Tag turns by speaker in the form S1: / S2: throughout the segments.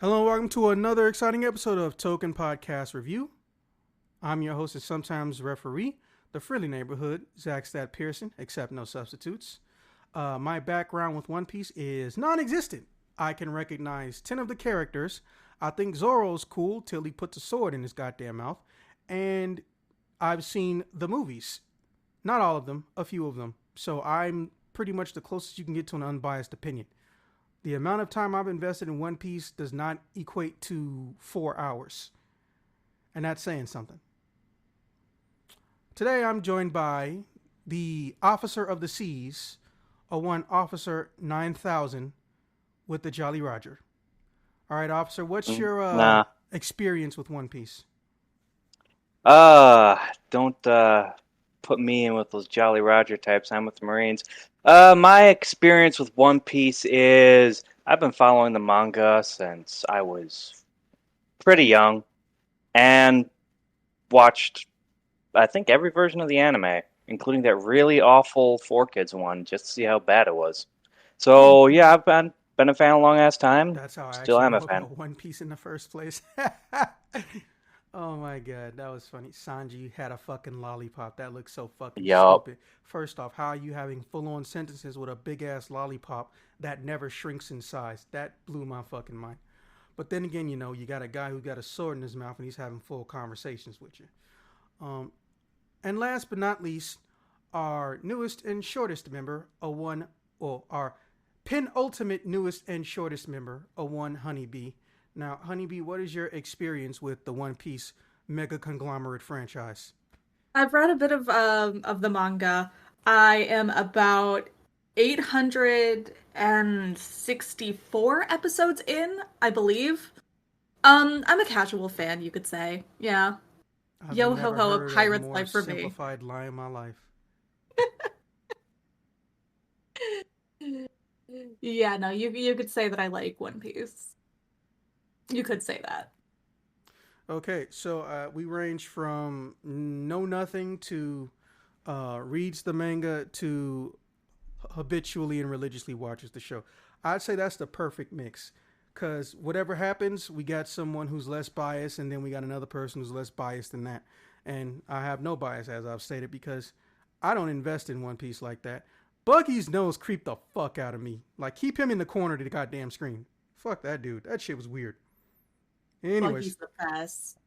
S1: Hello and welcome to another exciting episode of Token Podcast Review. I'm your host and sometimes referee, the friendly neighborhood, Zach Stat Pearson, except no substitutes. My background with One Piece is non-existent. I can recognize 10 of the characters. I think Zoro's cool till he puts a sword in his goddamn mouth. And I've seen the movies. Not all of them, a few of them. So I'm pretty much the closest you can get to an unbiased opinion. The amount of time I've invested in One Piece does not equate to 4 hours. And that's saying something. Today I'm joined by the Officer of the Seas, a one Officer 9000 with the Jolly Roger. All right, Officer, what's your experience with One Piece?
S2: Don't put me in with those Jolly Roger types. I'm with the Marines. My experience with One Piece is I've been following the manga since I was pretty young and watched, I think, every version of the anime, including that really awful 4Kids one, just to see how bad it was. So, yeah, I've been a fan a long ass time.
S1: That's how I
S2: Still
S1: actually
S2: am
S1: know
S2: a fan.
S1: about One Piece in the first place. Oh my god, that was funny. Sanji had a fucking lollipop. That looks so fucking
S2: Yup.
S1: stupid. First off, how are you having full-on sentences with a big-ass lollipop that never shrinks in size? That blew my fucking mind. But then again, you know, you got a guy who got a sword in his mouth and he's having full conversations with you. And last but not least, our newest and shortest member, our penultimate newest and shortest member, a one Honeybee. Now, Honeybee, what is your experience with the One Piece mega conglomerate franchise?
S3: I've read a bit of the manga. I am about 864 episodes in, I believe. I'm a casual fan, you could say. Yeah.
S1: I've
S3: Yo ho
S1: never
S3: ho, a
S1: heard a
S3: pirate's
S1: more
S3: life for me.
S1: simplified lie in my life.
S3: Yeah, no, you could say that I like One Piece. You could say that.
S1: Okay, so we range from know nothing to reads the manga to habitually and religiously watches the show. I'd say that's the perfect mix. Because whatever happens, we got someone who's less biased, and then we got another person who's less biased than that. And I have no bias, as I've stated, because I don't invest in One Piece like that. Buggy's nose creeped the fuck out of me. Like, keep him in the corner of the goddamn screen. Fuck that dude. That shit was weird. Anyways,
S3: Buggy's the best.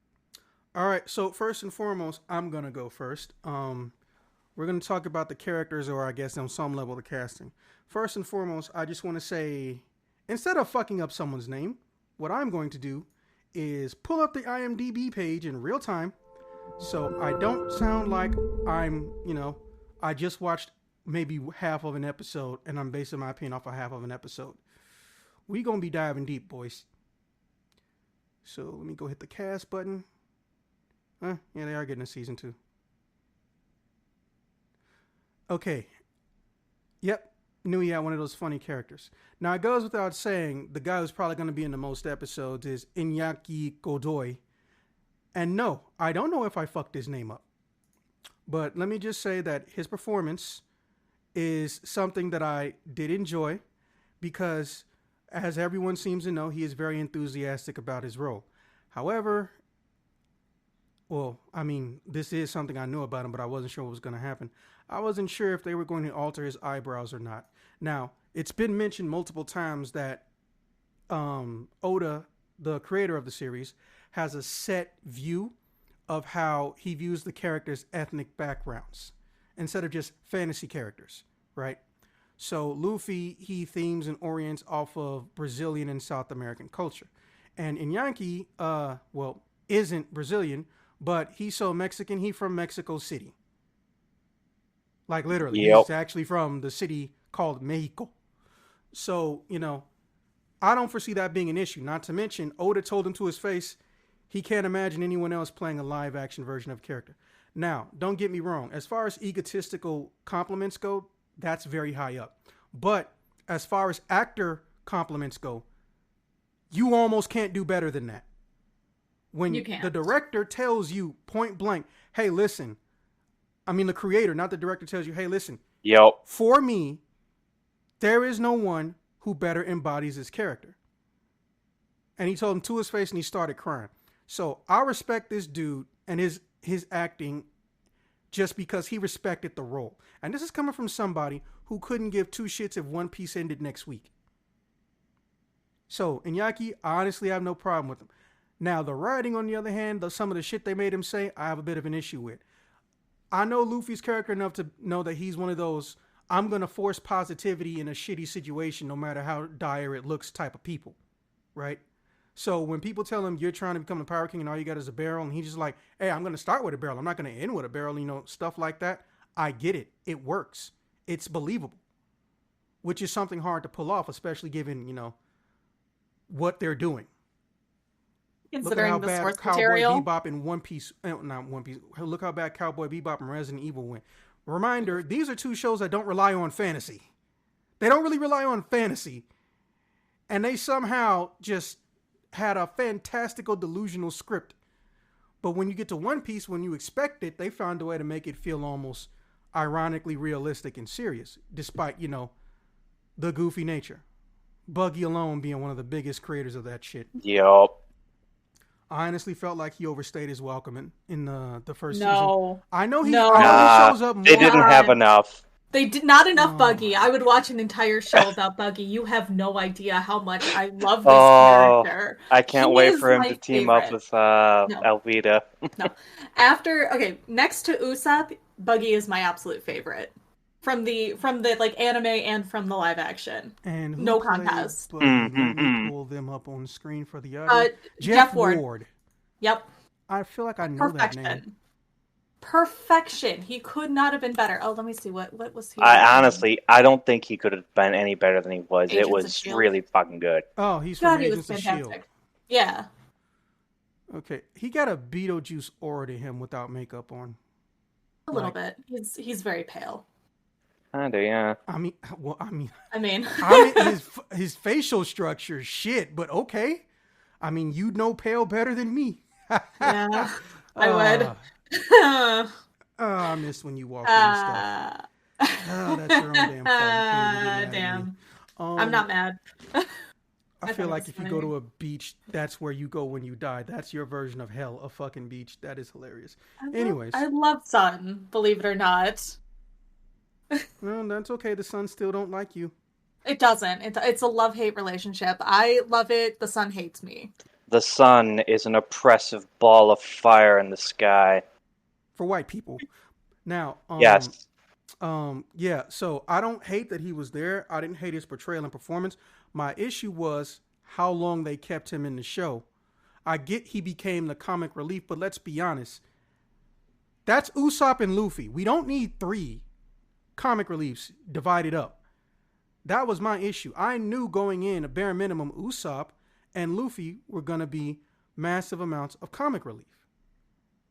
S1: all right. So first and foremost, I'm gonna go first. We're gonna talk about the characters, or I guess on some level the casting. First and foremost, I just want to say, instead of fucking up someone's name, what I'm going to do is pull up the IMDb page in real time, so I don't sound like I just watched maybe half of an episode and I'm basing my opinion off of half of an episode. We gonna be diving deep, boys. So let me go hit the cast button. Yeah, they are getting a season 2. Okay. Yep. Knew he had one of those funny characters. Now, it goes without saying, the guy who's probably going to be in the most episodes is Iñaki Godoy. And no, I don't know if I fucked his name up. But let me just say that his performance is something that I did enjoy because, as everyone seems to know, he is very enthusiastic about his role. However, this is something I knew about him, but I wasn't sure what was going to happen. I wasn't sure if they were going to alter his eyebrows or not. Now, it's been mentioned multiple times that Oda, the creator of the series, has a set view of how he views the characters' ethnic backgrounds instead of just fantasy characters, right? So Luffy, he themes and orients off of Brazilian and South American culture. And Iñaki, isn't Brazilian, but he's so Mexican, he from Mexico City. Like literally,
S2: Yep.
S1: he's actually from the city called Mexico. So, I don't foresee that being an issue. Not to mention, Oda told him to his face, he can't imagine anyone else playing a live action version of a character. Now, don't get me wrong. As far as egotistical compliments go, that's very high up. But as far as actor compliments go, you almost can't do better than that. When
S3: You can't.
S1: the director tells you point blank, hey, listen, the creator, not the director, tells you, hey, listen,
S2: Yep.
S1: for me, there is no one who better embodies his character. And he told him to his face, and he started crying. So I respect this dude and his acting just because he respected the role. And this is coming from somebody who couldn't give two shits if One Piece ended next week. So, Iñaki, I honestly have no problem with him. Now, the writing, on the other hand, some of the shit they made him say, I have a bit of an issue with. I know Luffy's character enough to know that he's one of those, I'm going to force positivity in a shitty situation no matter how dire it looks type of people, right? So when people tell him you're trying to become the Pirate King and all you got is a barrel, and he's just like, hey, I'm going to start with a barrel. I'm not going to end with a barrel, stuff like that. I get it. It works. It's believable, which is something hard to pull off, especially given, what they're doing.
S3: Considering the source
S1: Cowboy
S3: material.
S1: Bebop and One Piece, not One Piece. Look how bad Cowboy Bebop and Resident Evil went. Reminder, these are two shows that don't rely on fantasy. They don't really rely on fantasy. And they somehow just had a fantastical, delusional script. But when you get to One Piece, when you expect it, they found a way to make it feel almost ironically realistic and serious, despite, the goofy nature. Buggy alone being one of the biggest creators of that shit.
S2: Yup.
S1: I honestly felt like he overstayed his welcome in the first season. I know he shows up more.
S2: They didn't have enough.
S3: They did not enough Buggy. I would watch an entire show about Buggy. You have no idea how much I love this character.
S2: I can't wait for him to team up with Alvida.
S3: No. Next to Usopp, Buggy is my absolute favorite. From the like anime and from the live action.
S1: And
S3: no contest.
S1: Let me pull them up on screen for the audio.
S3: Jeff Ward. Yep.
S1: I feel like I know that name.
S3: Perfection. He could not have been better. Oh, let me see. What was he?
S2: I don't think he could have been any better than he was.
S3: Agents
S2: it was really fucking good.
S1: Oh, he's from Agents of
S3: fantastic.
S1: S.H.I.E.L.D.
S3: Yeah.
S1: Okay. He got a Beetlejuice aura to him without makeup on.
S3: A little bit. He's very pale.
S2: Kinda, yeah.
S1: I mean,
S3: his
S1: facial structure, shit. But okay. I mean, you know pale better than me.
S3: Yeah, I would.
S1: I miss when you walk in and stuff. That's your own damn fault.
S3: Damn. I'm not mad.
S1: I feel like if you go to a beach, that's where you go when you die. That's your version of hell, a fucking beach. That is hilarious. Anyways.
S3: I love sun, believe it or not.
S1: Well, that's okay. The sun still don't like you.
S3: It doesn't. It's a love-hate relationship. I love it. The sun hates me.
S2: The sun is an oppressive ball of fire in the sky.
S1: For white people. Now,
S2: yes.
S1: Yeah, so I don't hate that he was there. I didn't hate his portrayal and performance. My issue was how long they kept him in the show. I get he became the comic relief, but let's be honest. That's Usopp and Luffy. We don't need 3 comic reliefs divided up. That was my issue. I knew going in, a bare minimum, Usopp and Luffy were going to be massive amounts of comic relief.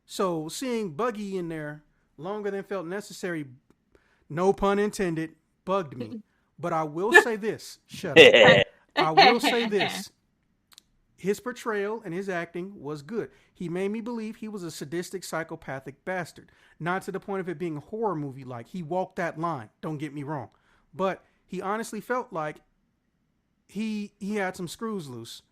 S1: So seeing Buggy in there longer than felt necessary, no pun intended, bugged me. But I will say this. Shut up. I will say this. His portrayal and his acting was good. He made me believe he was a sadistic, psychopathic bastard. Not to the point of it being a horror movie-like. He walked that line. Don't get me wrong. But he honestly felt like he had some screws loose.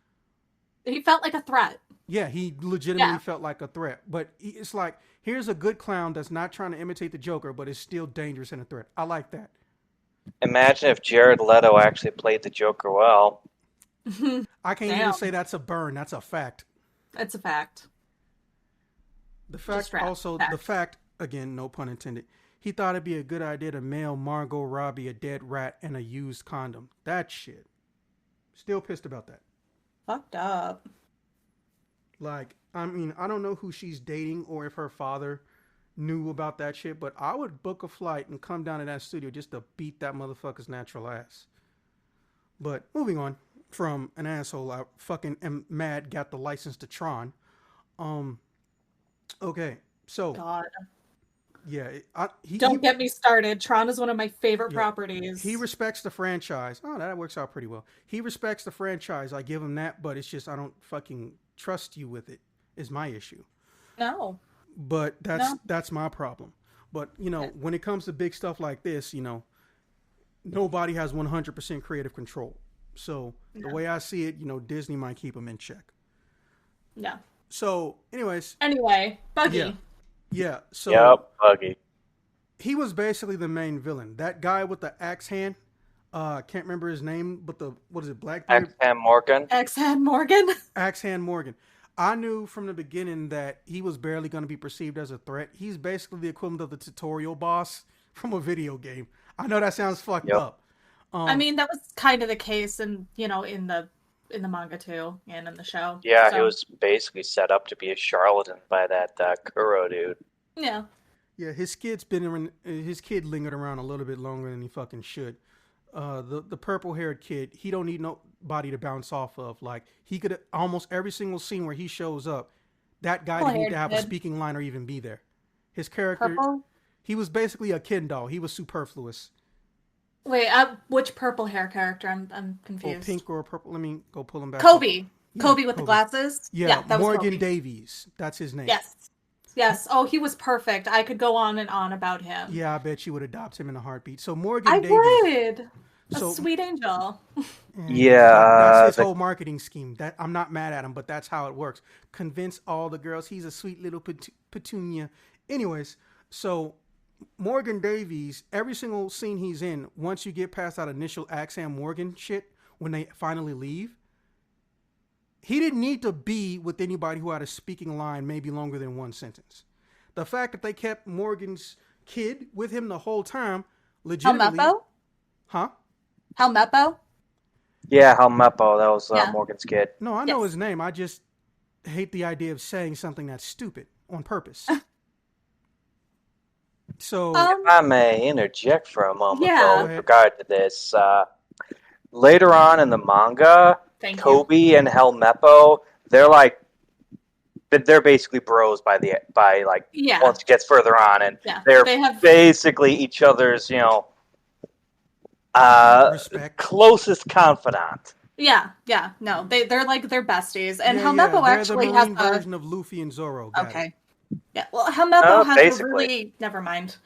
S3: He felt like a threat.
S1: Yeah, he legitimately felt like a threat. But it's like, here's a good clown that's not trying to imitate the Joker, but is still dangerous and a threat. I like that.
S2: Imagine if Jared Leto actually played the Joker well.
S1: I can't even say that's a burn. That's a fact.
S3: It's a fact.
S1: The fact, again, no pun intended, he thought it'd be a good idea to mail Margot Robbie a dead rat and a used condom. That shit. Still pissed about that.
S3: Fucked up.
S1: Like, I mean, I don't know who she's dating or if her father knew about that shit, but I would book a flight and come down to that studio just to beat that motherfucker's natural ass. But moving on from an asshole, I fucking am mad got the license to Tron. Okay, so
S3: God.
S1: Yeah,
S3: don't get me started. Tron is one of my favorite properties.
S1: He respects the franchise. Oh, that works out pretty well. He respects the franchise. I give him that, but it's just I don't fucking trust you with it. Is my issue.
S3: No.
S1: But that's my problem. But when it comes to big stuff like this, nobody has 100% creative control. So the
S3: Yeah.
S1: way I see it, Disney might keep him in check.
S3: Yeah.
S1: So, anyways,
S3: Anyway,
S1: yeah,
S3: Buggy.
S1: yeah. So
S2: Yep, Buggy.
S1: he was basically the main villain. That guy with the axe hand. Can't remember his name, but what is it, Blackbeard?
S2: X-Ham Morgan.
S3: X-Head Morgan.
S1: Axe Hand Morgan. I knew from the beginning that he was barely going to be perceived as a threat. He's basically the equivalent of the tutorial boss from a video game. I know that sounds fucked
S2: Yep.
S1: up.
S3: I mean, that was kind of the case, in in the manga too, and in the show.
S2: Yeah,
S3: So,
S2: he was basically set up to be a charlatan by that Kuro dude.
S3: Yeah.
S1: Yeah, his kid lingered around a little bit longer than he fucking should. The purple haired kid, he don't need nobody to bounce off of. Like, he could almost every single scene where he shows up, that guy didn't need to have a speaking line or even be there. His character,
S3: Purple.
S1: he was basically a Ken doll. He was superfluous.
S3: Wait, which purple hair character? I'm
S1: Or
S3: confused.
S1: pink or purple. Let me go pull him back.
S3: Kobe.
S1: up. Yeah,
S3: Kobe with the glasses.
S1: Yeah,
S3: that was
S1: Morgan
S3: Kobe.
S1: Davies. That's his name.
S3: Yes. Yes. Oh, he was perfect. I could go on and on about him.
S1: Yeah, I bet you would adopt him in a heartbeat. So Morgan
S3: I
S1: Davies.
S3: would. A sweet angel.
S2: Yeah,
S1: that's his whole marketing scheme. That I'm not mad at him, but that's how it works. Convince all the girls he's a sweet little petunia. Anyways, so Morgan Davies, every single scene he's in, once you get past that initial Axam Morgan shit, when they finally leave, he didn't need to be with anybody who had a speaking line maybe longer than one sentence. The fact that they kept Morgan's kid with him the whole time, legitimately.
S3: Helmeppo?
S1: Huh?
S3: Helmeppo?
S2: Yeah, Helmeppo. That was
S3: Yeah.
S2: Morgan's kid.
S1: No, I know
S3: Yes.
S1: his name. I just hate the idea of saying something that's stupid on purpose. So,
S2: If I may interject for a moment,
S3: Yeah.
S2: though, with regard to this, later on in the manga,
S3: Thank you.
S2: Kobe and Helmeppo, they're basically bros by
S3: Yeah.
S2: once it gets further on, and
S3: Yeah.
S2: they're
S3: They have
S2: basically each other's
S1: respect.
S2: closest confidant.
S3: Yeah, no, they're besties, and
S1: Yeah,
S3: Helmeppo
S1: they're
S3: actually
S1: the
S3: has
S1: Marine
S3: the
S1: version of Luffy and Zoro. Got it.
S3: okay. Yeah, well, Helmeppo has a
S2: basically.
S3: really never mind.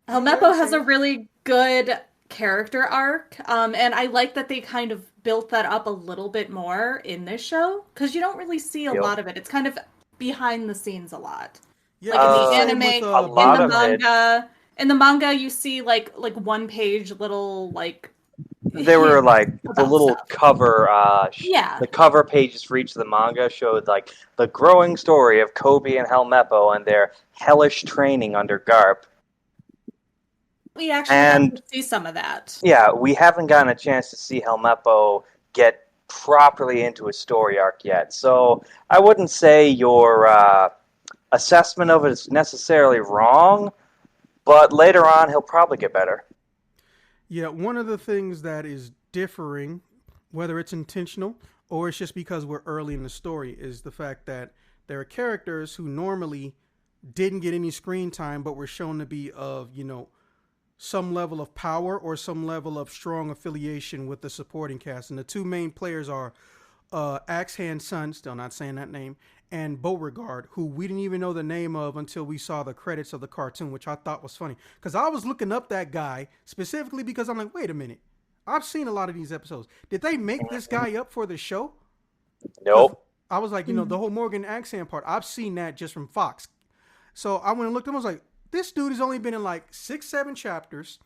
S1: Yeah,
S3: Helmeppo has a
S1: same.
S3: really good character arc, and I like that they kind of built that up a little bit more in this show because you don't really see a
S2: Yep.
S3: lot of it. It's kind of behind the scenes a lot.
S1: Yeah,
S3: Like in
S1: it's
S3: the
S1: same
S3: anime,
S1: with,
S2: a
S3: in
S2: lot
S3: the
S2: of it.
S3: manga. In the manga, you see like one page little like
S2: They were like the
S3: about
S2: little
S3: stuff.
S2: cover,
S3: Yeah.
S2: the cover pages for each of the manga showed like the growing story of Kobe and Helmeppo and their hellish training under Garp.
S3: We actually
S2: And-
S3: got to see some of that.
S2: Yeah, we haven't gotten a chance to see Helmeppo get properly into a story arc yet, so I wouldn't say your assessment of it is necessarily wrong, but later on he'll probably get better.
S1: Yeah, one of the things that is differing, whether it's intentional or it's just because we're early in the story, is the fact that there are characters who normally didn't get any screen time but were shown to be of, some level of power or some level of strong affiliation with the supporting cast. And the two main players are Axe Hand's son, still not saying that name, and Beauregard, who we didn't even know the name of until we saw the credits of the cartoon, which I thought was funny. Because I was looking up that guy specifically because I'm like, wait a minute. I've seen a lot of these episodes. Did they make this guy up for the show?
S2: Nope.
S1: I was like, the whole Morgan accent part, I've seen that just from Fox. So I went and looked at him. I was like, this dude has only been in like 6-7 chapters.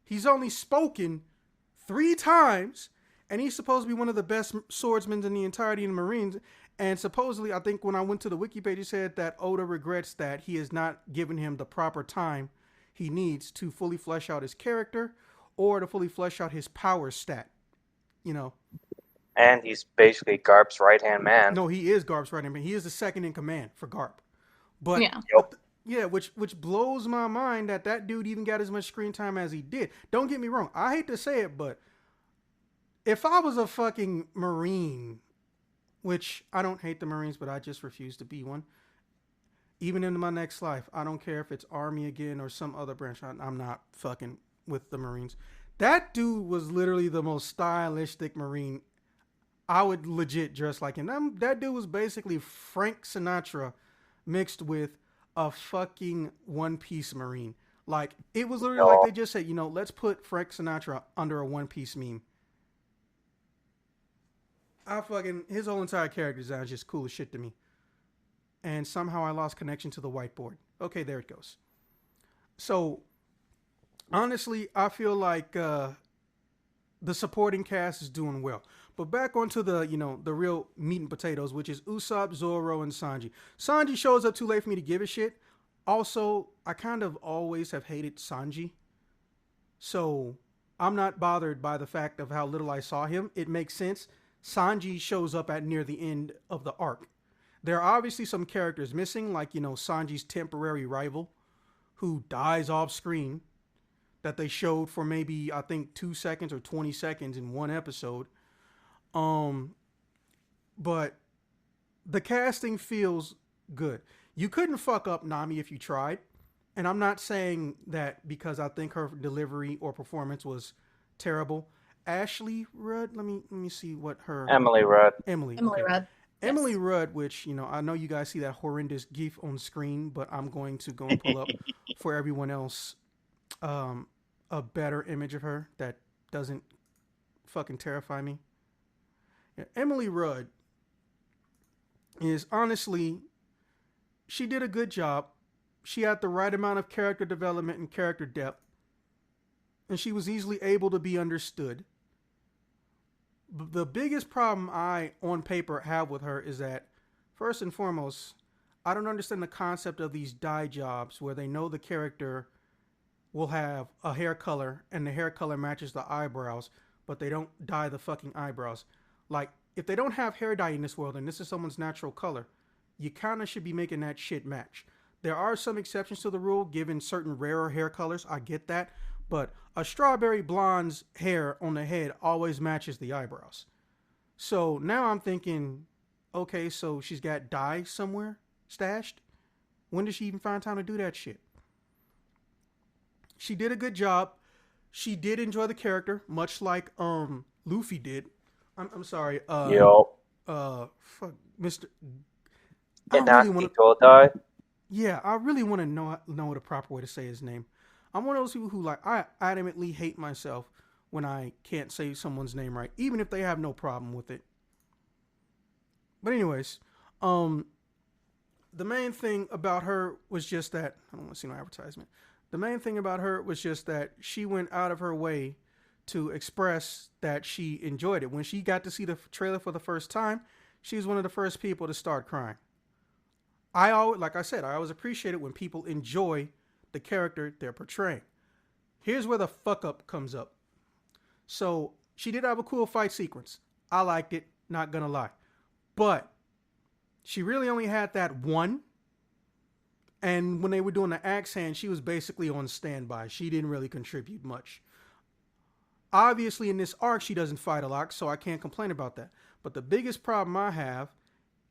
S1: He's only spoken 3 times. And he's supposed to be one of the best swordsmen in the entirety of the Marines. And supposedly, I think when I went to the wiki page, it said that Oda regrets that he has not given him the proper time he needs to fully flesh out his character or to fully flesh out his power stat.
S2: And he's basically Garp's right-hand man.
S1: No, he is Garp's right hand man. He is the second in command for Garp. But
S3: Yeah.
S1: yeah, which blows my mind that dude even got as much screen time as he did. Don't get me wrong. I hate to say it, but if I was a fucking Marine, which I don't hate the Marines, but I just refuse to be one. Even in my next life, I don't care if it's Army again or some other branch. I'm not fucking with the Marines. That dude was literally the most stylistic Marine. I would legit dress like him. That dude was basically Frank Sinatra mixed with a fucking One Piece Marine. Like, it was literally like they just said, let's put Frank Sinatra under a One Piece meme. his whole entire character design is just cool as shit to me. And somehow I lost connection to the whiteboard. Okay, there it goes. So honestly, I feel like the supporting cast is doing well. But back onto the real meat and potatoes, which is Usopp, Zoro, and Sanji. Sanji shows up too late for me to give a shit. Also, I kind of always have hated Sanji. So I'm not bothered by the fact of how little I saw him. It makes sense. Sanji shows up at near the end of the arc. There are obviously some characters missing, like, Sanji's temporary rival, who dies off screen, that they showed for maybe, I think, 2 seconds or 20 seconds in one episode. But the casting feels good. You couldn't fuck up Nami if you tried. And I'm not saying that because I think her delivery or performance was terrible. Ashley Rudd, let me see what her
S2: Emily Rudd.
S1: Emily
S3: Emily
S1: okay.
S3: Rudd.
S1: Emily
S3: Yes.
S1: Rudd, which, I know you guys see that horrendous gif on screen, but I'm going to go and pull up for everyone else a better image of her that doesn't fucking terrify me. Yeah, Emily Rudd is honestly, she did a good job. She had the right amount of character development and character depth, and she was easily able to be understood. The biggest problem I, on paper, have with her is that, first and foremost, I don't understand the concept of these dye jobs where they know the character will have a hair color and the hair color matches the eyebrows, but they don't dye the fucking eyebrows. Like, if they don't have hair dye in this world and this is someone's natural color, you kind of should be making that shit match. There are some exceptions to the rule, given certain rarer hair colors. I get that. But a strawberry blonde's hair on the head always matches the eyebrows. So now I'm thinking, okay, so she's got dye somewhere stashed? When did she even find time to do that shit? She did a good job. She did enjoy the character, much like Luffy did. I'm sorry.
S2: Yup.
S1: Fuck, Mr.
S2: And not Nico die.
S1: Yeah, I really want to know the proper way to say his name. I'm one of those people who, like, I adamantly hate myself when I can't say someone's name right, even if they have no problem with it. But anyways, the main thing about her was just that, I don't want to see no advertisement. The main thing about her was just that she went out of her way to express that she enjoyed it. When she got to see the trailer for the first time, she was one of the first people to start crying. I always appreciate it when people enjoy the character they're portraying. Here's where the fuck up comes up. So she did have a cool fight sequence. I liked it, not gonna lie. But she really only had that one. And when they were doing the axe hand, she was basically on standby. She didn't really contribute much. Obviously, in this arc, she doesn't fight a lot, so I can't complain about that. But the biggest problem I have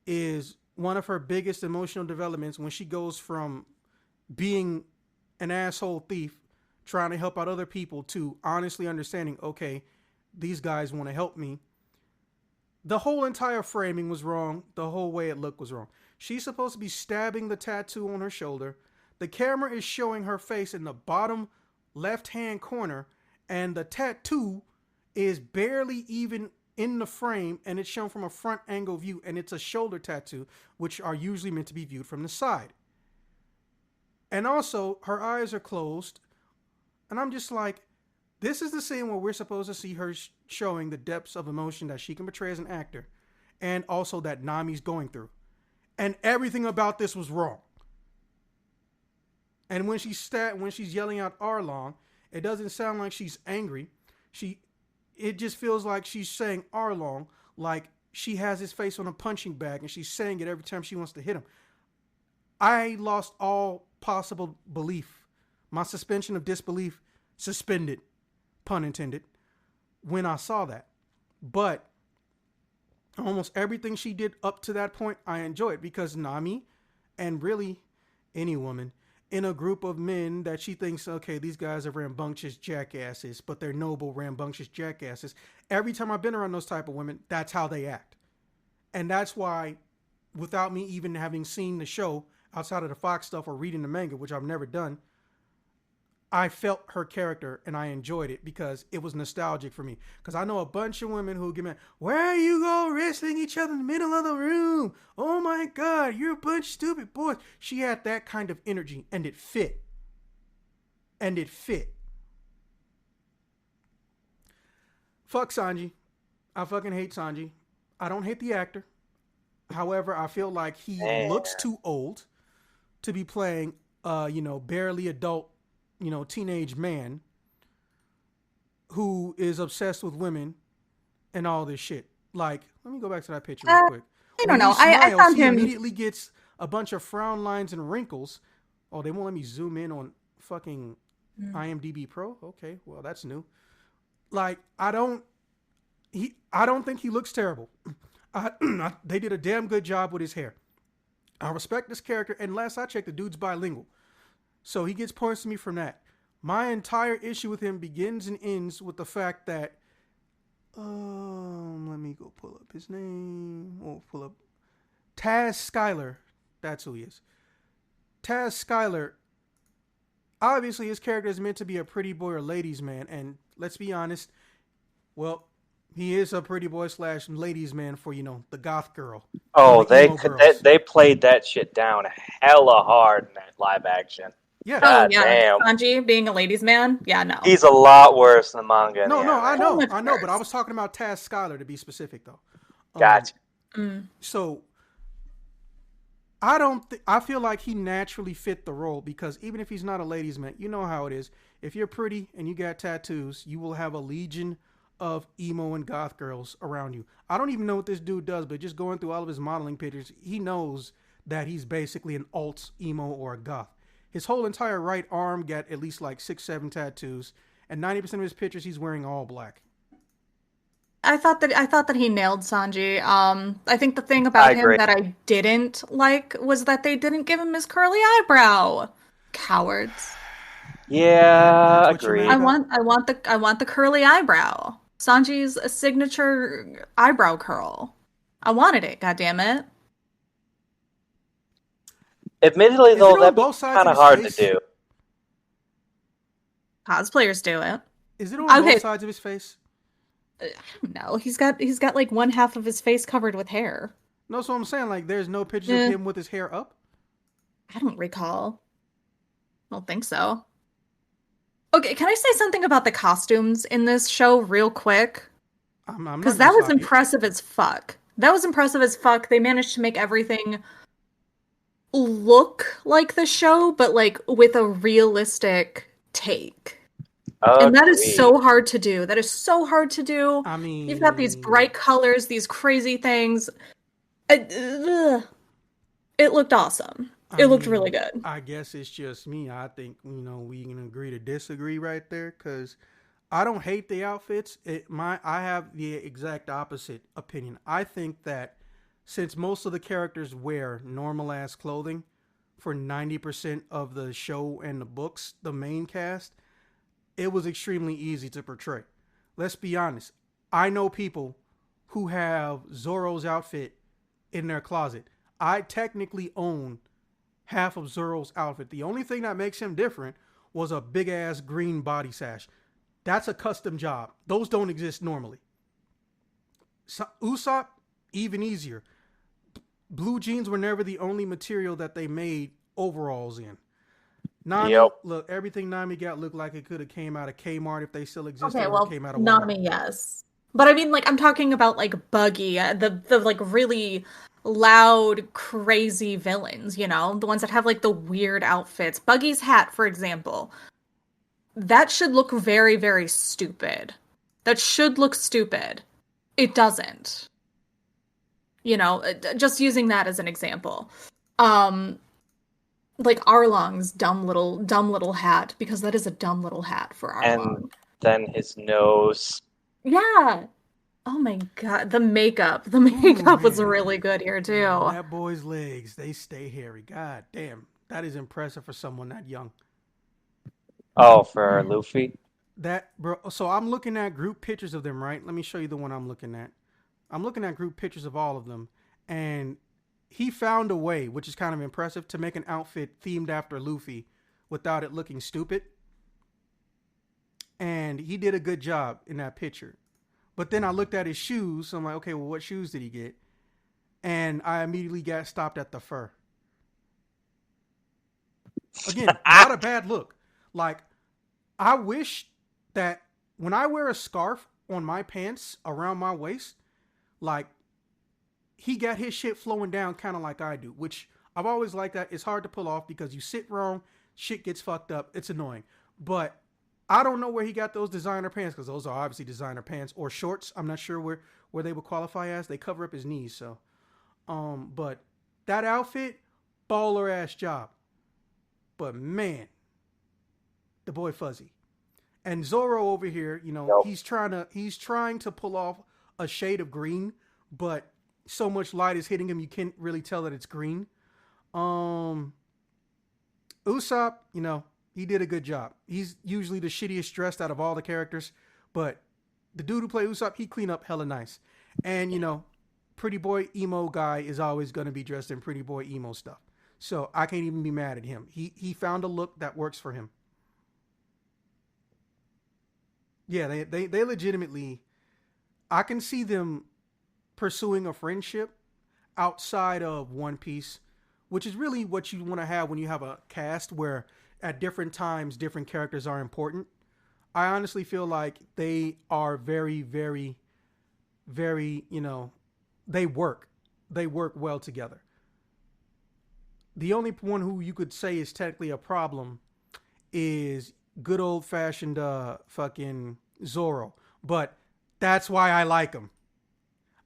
S1: is one of her biggest emotional developments when she goes from being an asshole thief trying to help out other people to honestly understanding, okay, these guys want to help me. The whole entire framing was wrong. The whole way it looked was wrong. She's supposed to be stabbing the tattoo on her shoulder. The camera is showing her face in the bottom left-hand corner, and the tattoo is barely even in the frame, and it's shown from a front angle view, and it's a shoulder tattoo, which are usually meant to be viewed from the side. And also, her eyes are closed, and I'm just like, this is the scene where we're supposed to see her showing the depths of emotion that she can portray as an actor, and also that Nami's going through. And everything about this was wrong. And when she's yelling out Arlong, it doesn't sound like she's angry. It just feels like she's saying Arlong, like she has his face on a punching bag and she's saying it every time she wants to hit him. I lost all possible belief. My suspension of disbelief suspended, pun intended, when I saw that. But almost everything she did up to that point, I enjoyed, because Nami, and really any woman, in a group of men that she thinks, okay, these guys are rambunctious jackasses, but they're noble, rambunctious jackasses. Every time I've been around those type of women, that's how they act. And that's why, without me even having seen the show outside of the Fox stuff or reading the manga, which I've never done, I felt her character and I enjoyed it because it was nostalgic for me. Because I know a bunch of women who get mad, where you go wrestling each other in the middle of the room? Oh my God, you're a bunch of stupid boys. She had that kind of energy and it fit. And it fit. Fuck Sanji. I fucking hate Sanji. I don't hate the actor. However, I feel like he looks too old to be playing, barely adult, teenage man who is obsessed with women and all this shit. Like, let me go back to that picture real quick.
S3: I
S1: When
S3: don't know.
S1: he smiles,
S3: I found
S1: he
S3: him.
S1: immediately gets a bunch of frown lines and wrinkles. Oh, they won't let me zoom in on fucking IMDb Pro? Okay, well, that's new. Like, I don't think he looks terrible. They did a damn good job with his hair. I respect this character, and last I checked, the dude's bilingual. So he gets points to me from that. My entire issue with him begins and ends with the fact that, let me go pull up his name. Pull up Taz Skylar. That's who he is. Taz Skylar. Obviously, his character is meant to be a pretty boy or ladies man, and let's be honest, well, he is a pretty boy / ladies man for the goth girl.
S2: Oh,
S1: The
S2: they played that shit down hella hard in that live action.
S1: Yeah.
S3: Oh
S2: God
S3: yeah,
S2: damn.
S3: Sanji being a ladies' man. Yeah, no.
S2: He's a lot worse than manga.
S1: No, I know,
S3: much
S1: but
S3: worse.
S1: I was talking about Taz Skylar to be specific though.
S2: Gotcha.
S1: So I feel like he naturally fit the role because even if he's not a ladies' man, you know how it is. If you're pretty and you got tattoos, you will have a legion of emo and goth girls around you. I don't even know what this dude does, but just going through all of his modeling pictures, he knows that he's basically an alt emo or a goth. His whole entire right arm got at least like 6-7 tattoos, and 90% of his pictures he's wearing all black.
S3: I thought that he nailed Sanji. I think the thing about him that I didn't like was that they didn't give him his curly eyebrow. Cowards.
S2: Yeah, agreed.
S3: I want the curly eyebrow. Sanji's a signature eyebrow curl. I wanted it, goddammit.
S2: Admittedly, though, that's kind of hard to do.
S3: Cosplayers do it.
S1: Is it on both sides of his face?
S3: I don't know. He's got like one half of his face covered with hair.
S1: No, so I'm saying like there's no pictures of him with his hair up.
S3: I don't recall. I don't think so. Okay, can I say something about the costumes in this show real quick? Because that was impressive as fuck. That was impressive as fuck. They managed to make everything look like the show, but like with a realistic take. And that is so hard to do. That is so hard to do.
S1: I mean,
S3: you've got these bright colors, these crazy things. It looked awesome. It looked really good.
S1: I guess it's just me. I think, we can agree to disagree right there because I don't hate the outfits. I have the exact opposite opinion. I think that since most of the characters wear normal ass clothing for 90% of the show and the books, the main cast, it was extremely easy to portray. Let's be honest. I know people who have Zoro's outfit in their closet. I technically own half of Zoro's outfit. The only thing that makes him different was a big ass green body sash. That's a custom job. Those don't exist normally. Usopp, even easier. Blue jeans were never the only material that they made overalls in. Nami, look, everything Nami got looked like it could have came out of Kmart if they still existed.
S3: Okay, well,
S1: came out of Walmart.
S3: Nami, yes. But I mean, like, I'm talking about, like, Buggy, the like, really loud, crazy villains, the ones that have, like, the weird outfits. Buggy's hat, for example. That should look very, very stupid. That should look stupid. It doesn't. Just using that as an example. Like Arlong's dumb little hat, because that is a dumb little hat for Arlong.
S2: And then his nose.
S3: Yeah. Oh my god, the makeup was really good here too.
S1: That boy's legs, they stay hairy. God damn, that is impressive for someone that young.
S2: Oh, for Luffy?
S1: That, bro, so I'm looking at group pictures of them, right? Let me show you the one I'm looking at. I'm looking at group pictures of all of them, and he found a way, which is kind of impressive, to make an outfit themed after Luffy without it looking stupid. and he did a good job in that picture. But then I looked at his shoes, so I'm like, okay, well, what shoes did he get? And I immediately got stopped at the fur. Again, not a bad look. Like, I wish that when I wear a scarf on my pants around my waist, like, he got his shit flowing down kind of like I do, which I've always liked that. It's hard to pull off because you sit wrong, shit gets fucked up. It's annoying. But I don't know where he got those designer pants, because those are obviously designer pants or shorts. I'm not sure where they would qualify as. They cover up his knees, so. But that outfit, baller ass job. But man, the boy Fuzzy. And Zoro over here, you know,
S2: Nope.
S1: he's trying to pull off a shade of green, but so much light is hitting him you can't really tell that it's green. Usopp, you know, he did a good job. He's usually the shittiest dressed out of all the characters, but the dude who played Usopp, he cleaned up hella nice. And you know, pretty boy emo guy is always going to be dressed in pretty boy emo stuff. So I can't even be mad at him. He found a look that works for him. Yeah, they legitimately, I can see them pursuing a friendship outside of One Piece, which is really what you want to have when you have a cast where at different times different characters are important. I honestly feel like they are very, very, very, you know, they work well together. The only one who you could say is technically a problem is good old fashioned fucking Zoro. But that's why I like him.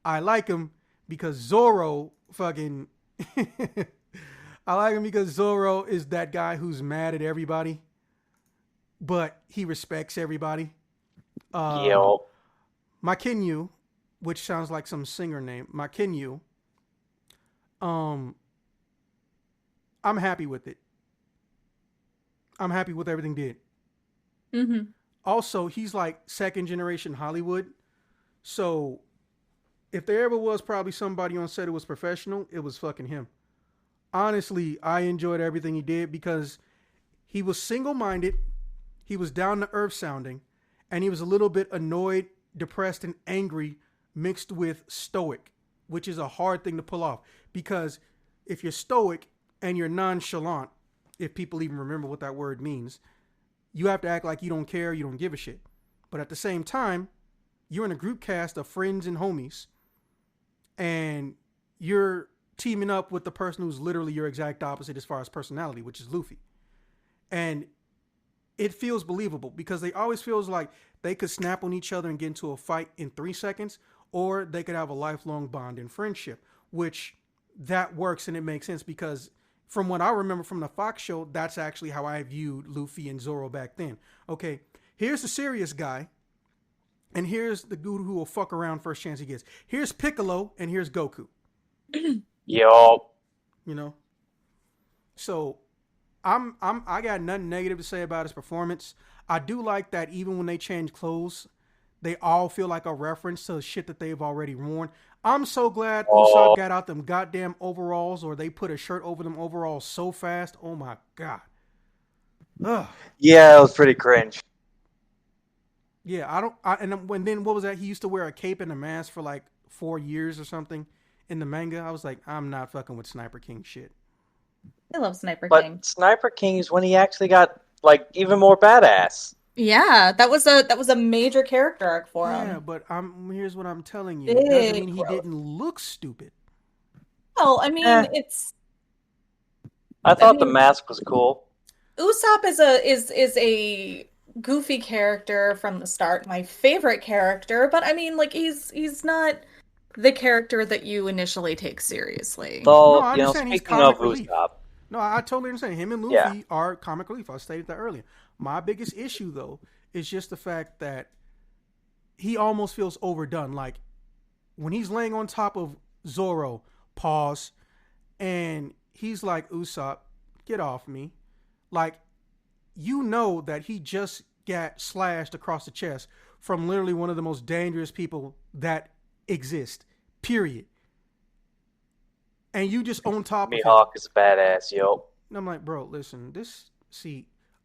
S1: I like him because Zoro fucking I like him because Zoro is that guy who's mad at everybody, but he respects everybody.
S2: Yo.
S1: Makinyu, which sounds like some singer name, Makinyu. I'm happy with it. I'm happy with everything did.
S3: Mm-hmm.
S1: Also, he's like second generation Hollywood. So if there ever was probably somebody on set who was professional, it was fucking him. Honestly, I enjoyed everything he did because he was single-minded, he was down to earth sounding, and he was a little bit annoyed, depressed, and angry mixed with stoic, which is a hard thing to pull off. Because if you're stoic and you're nonchalant, if people even remember what that word means, you have to act like you don't care, you don't give a shit. But at the same time, you're in a group cast of friends and homies, and you're teaming up with the person who's literally your exact opposite as far as personality, which is Luffy. And it feels believable because they always feels like they could snap on each other and get into a fight in 3 seconds, or they could have a lifelong bond and friendship, which that works and it makes sense because from what I remember from the Fox show, that's actually how I viewed Luffy and Zoro back then. Okay, here's the serious guy, and here's the dude who will fuck around first chance he gets. Here's Piccolo, and here's Goku.
S2: Yo.
S1: You know? So I got nothing negative to say about his performance. I do like that even when they change clothes, they all feel like a reference to shit that they've already worn. I'm so glad Usopp got out them goddamn overalls, or they put a shirt over them overalls so fast. Oh my god. Ugh.
S2: Yeah, it was pretty cringe.
S1: Yeah, and then what was that? He used to wear a cape and a mask for like 4 years or something in the manga. I was like, I'm not fucking with Sniper King shit.
S3: I love Sniper
S2: But
S3: King.
S2: Sniper King is when he actually got like even more badass.
S3: Yeah, that was a major character arc for him.
S1: Yeah, but here's what I'm telling you. It doesn't mean he didn't look stupid.
S3: Well, I mean,
S2: I thought the mask was cool.
S3: Usopp is a goofy character from the start, my favorite character, but I mean, like he's not the character that you initially take seriously.
S2: Though,
S1: No, I understand he's
S2: speaking of
S1: comic relief.
S2: Usopp,
S1: No, I totally understand. Him and Luffy are comic relief. I stated that earlier. My biggest issue, though, is just the fact that he almost feels overdone. Like, when he's laying on top of Zoro, pause, and he's like, Usopp, get off me. Like, you know that he just got slashed across the chest from literally one of the most dangerous people that exist, period. And you just on top of him.
S2: Mihawk is a badass, yo.
S1: And I'm like, bro, listen,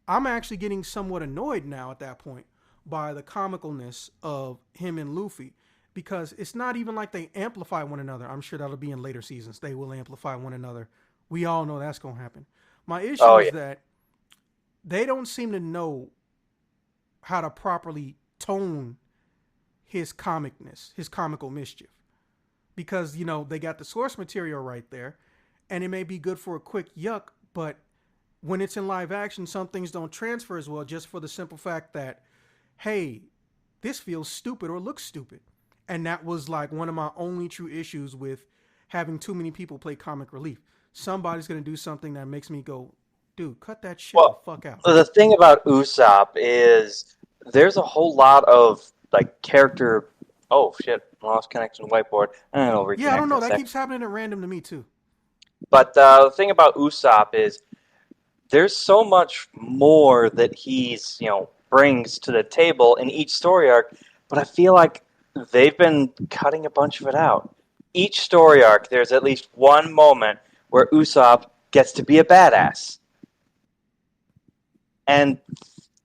S1: I'm actually getting somewhat annoyed now at that point. by the comicalness of him and Luffy, because it's not even like they amplify one another. I'm sure that'll be in later seasons. They will amplify one another. We all know that's going to happen. My issue
S2: Oh
S1: is
S2: yeah.
S1: that they don't seem to know how to properly tone his comicness, his comical mischief. Because, they got the source material right there, and it may be good for a quick yuck, but when it's in live action, some things don't transfer as well just for the simple fact that, hey, this feels stupid or looks stupid. And that was like one of my only true issues with having too many people play comic relief. Somebody's going to do something that makes me go, dude, cut that shit the fuck out.
S2: The thing about Usopp is there's a whole lot of like character. Oh shit! Lost connection to whiteboard. I don't know.
S1: Yeah, I don't know. That
S2: Reconnect.
S1: keeps happening at random to me too.
S2: But the thing about Usopp is there's so much more that he's brings to the table in each story arc. But I feel like they've been cutting a bunch of it out. Each story arc, there's at least one moment where Usopp gets to be a badass. And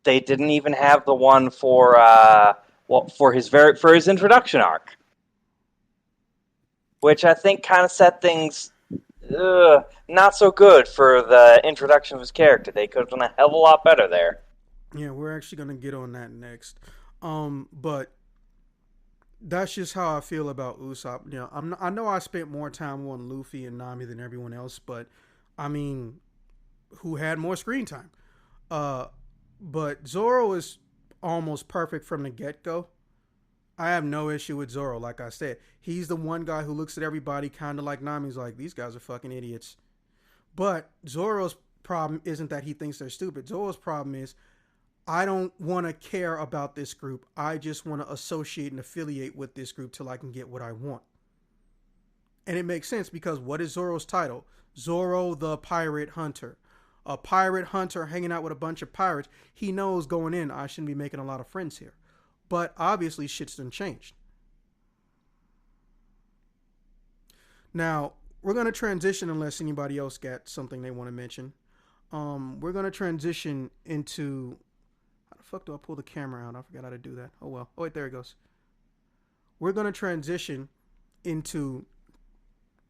S2: they didn't even have the one for his introduction arc, which I think kind of set things not so good for the introduction of his character. They could have done a hell of a lot better there.
S1: Yeah, we're actually gonna get on that next. But that's just how I feel about Usopp. I know I spent more time on Luffy and Nami than everyone else, but I mean, who had more screen time? But Zoro is almost perfect from the get-go. I have no issue with Zoro. Like I said, he's the one guy who looks at everybody kind of like Nami's like, these guys are fucking idiots. But Zoro's problem isn't that he thinks they're stupid. Zoro's problem is, I don't want to care about this group. I just want to associate and affiliate with this group till I can get what I want. And it makes sense because what is Zoro's title? Zoro the Pirate Hunter. A pirate hunter hanging out with a bunch of pirates. He knows going in, I shouldn't be making a lot of friends here. But obviously shit's done changed. Now, we're going to transition unless anybody else got something they want to mention. We're going to transition into... How the fuck do I pull the camera out? I forgot how to do that. Oh, well. Oh, wait, there it goes. We're going to transition into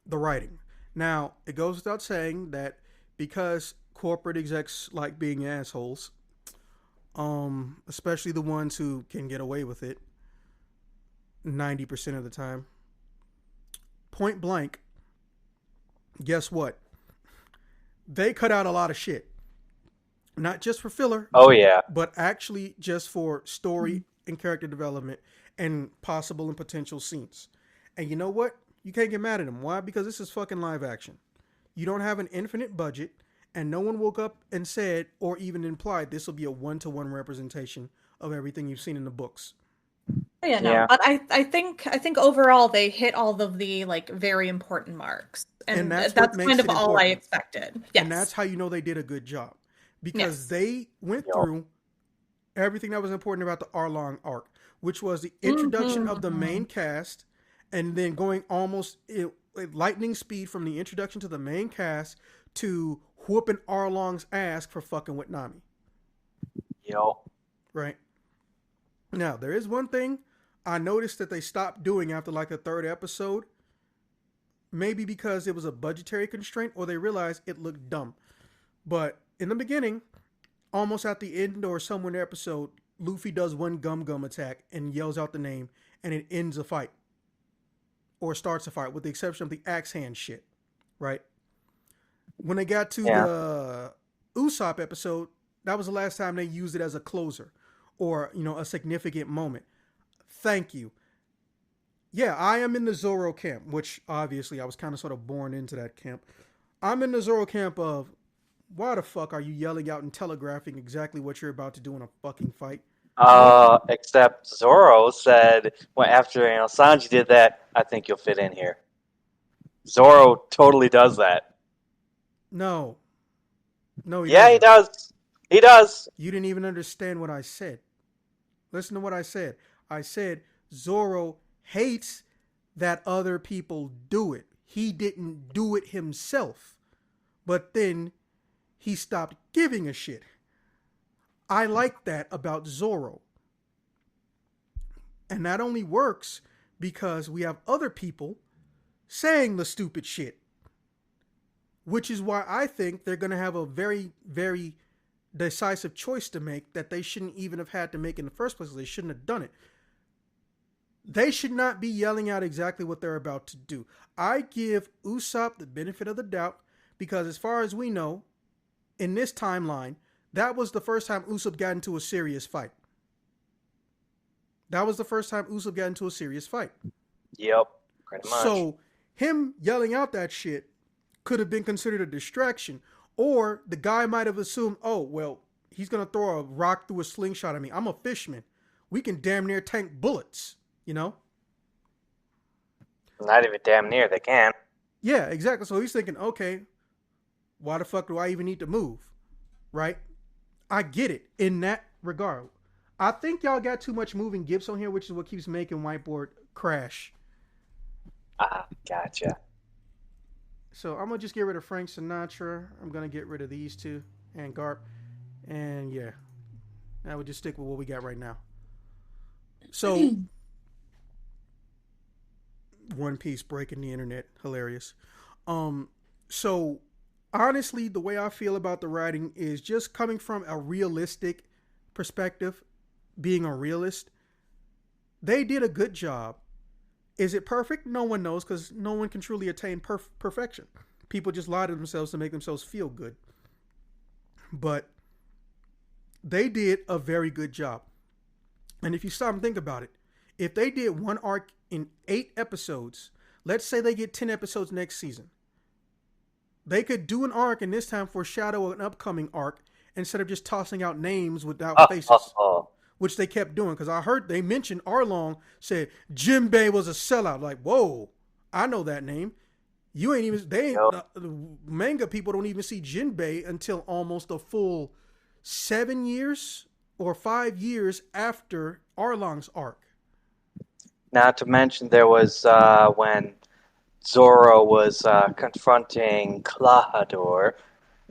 S1: the writing. Now, it goes without saying that because corporate execs like being assholes, especially the ones who can get away with it 90% of the time, point blank, guess what? They cut out a lot of shit. Not just for filler.
S2: Oh, yeah.
S1: But actually just for story and character development and possible and potential scenes. And you know what? You can't get mad at them. Why? Because this is fucking live action. You don't have an infinite budget, and no one woke up and said or even implied this will be a one-to-one representation of everything you've seen in the books.
S3: Yeah, no. Yeah. But I think overall they hit all of the like very important marks. And that's kind of all I expected. Yes.
S1: And that's how you know they did a good job. Because they went through everything that was important about the Arlong arc, which was the introduction of the main cast, and then going almost lightning speed from the introduction to the main cast to whooping Arlong's ass for fucking with Nami.
S2: Yo.
S1: Right. Now, there is one thing I noticed that they stopped doing after like the third episode. Maybe because it was a budgetary constraint or they realized it looked dumb. But in the beginning, almost at the end or somewhere in the episode, Luffy does one gum attack and yells out the name, and it ends a fight. Or starts a fight, with the exception of the axe hand shit. Right? When they got to the Usopp episode, that was the last time they used it as a closer. Or, a significant moment. Thank you. Yeah, I am in the Zoro camp, which obviously I was kind of sort of born into that camp. I'm in the Zoro camp of, why the fuck are you yelling out and telegraphing exactly what you're about to do in a fucking fight?
S2: Except Zoro said, after Sanji did that, I think you'll fit in here. Zoro totally does that.
S1: No, he
S2: doesn't. He does. He does.
S1: You didn't even understand what I said. Listen to what I said. I said Zoro hates that other people do it. He didn't do it himself. But then he stopped giving a shit. I like that about Zoro. And that only works because we have other people saying the stupid shit. Which is why I think they're going to have a very, very decisive choice to make that they shouldn't even have had to make in the first place. They shouldn't have done it. They should not be yelling out exactly what they're about to do. I give Usopp the benefit of the doubt because as far as we know, in this timeline, that was the first time Usopp got into a serious fight. That was the first time Usopp got into a serious fight.
S2: Yep, pretty much.
S1: So him yelling out that shit could have been considered a distraction. Or the guy might have assumed, oh, well, he's going to throw a rock through a slingshot at me. I'm a fisherman. We can damn near tank bullets, you know?
S2: Not even damn near, they can.
S1: Yeah, exactly. So he's thinking, okay, why the fuck do I even need to move? Right? I get it in that regard. I think y'all got too much moving GIFs on here, which is what keeps making Whiteboard crash.
S2: Ah, gotcha.
S1: So I'm going to just get rid of Frank Sinatra. I'm going to get rid of these two and Garp. And yeah, I would just stick with what we got right now. So, One Piece breaking the internet. Hilarious. So, honestly, the way I feel about the writing is just coming from a realistic perspective, being a realist. They did a good job. Is it perfect? No one knows because no one can truly attain perfection. People just lie to themselves to make themselves feel good. But they did a very good job. And if you stop and think about it, if they did one arc in 8 episodes, let's say they get 10 episodes next season, they could do an arc and this time foreshadow an upcoming arc instead of just tossing out names without faces. Which they kept doing because I heard they mentioned Arlong said Jinbei was a sellout. Like, whoa, I know that name. You ain't even the manga people don't even see Jinbei until almost a full 7 years or 5 years after Arlong's arc.
S2: Not to mention there was when Zoro was confronting Klahadore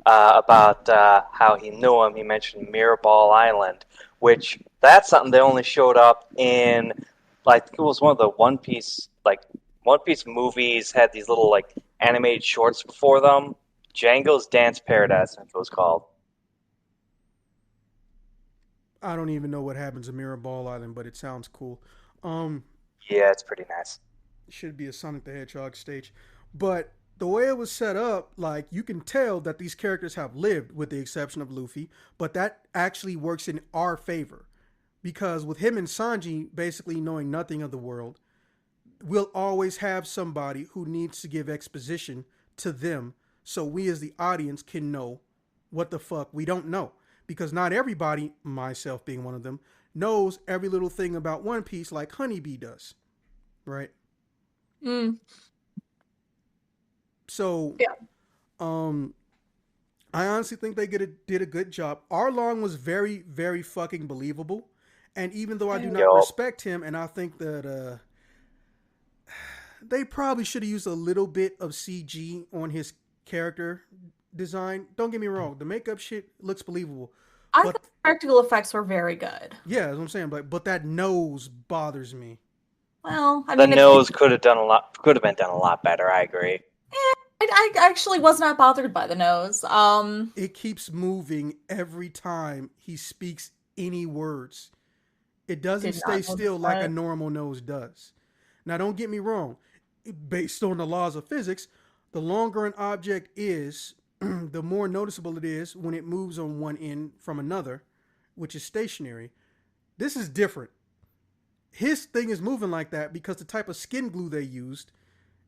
S2: about how he knew him. He mentioned Mirrorball Island, which that's something that only showed up in, like, it was one of the One Piece movies had these little like animated shorts before them. Django's Dance Paradise, I think it was called.
S1: I don't even know what happens in Mirrorball Island, but it sounds cool.
S2: Yeah, it's pretty nice.
S1: Should be a Sonic the Hedgehog stage, but the way it was set up, like, you can tell that these characters have lived with the exception of Luffy, but that actually works in our favor because with him and Sanji basically knowing nothing of the world, we'll always have somebody who needs to give exposition to them so we as the audience can know what the fuck we don't know, because not everybody, myself being one of them, knows every little thing about One Piece like Honeybee does, right? So,
S3: yeah.
S1: I honestly think they did a good job. Arlong was very, very fucking believable. And even though I do not respect him, and I think that they probably should have used a little bit of CG on his character design. Don't get me wrong. The makeup shit looks believable.
S3: I think the practical effects were very good.
S1: Yeah, that's what I'm saying. But that nose bothers me.
S3: Well, I mean,
S2: the nose could have been done a lot better. I agree.
S3: I actually was not bothered by the nose.
S1: It keeps moving every time he speaks any words. It doesn't stay still like a normal nose does. Now, don't get me wrong. Based on the laws of physics, the longer an object is, the more noticeable it is when it moves on one end from another, which is stationary. This is different. His thing is moving like that because the type of skin glue they used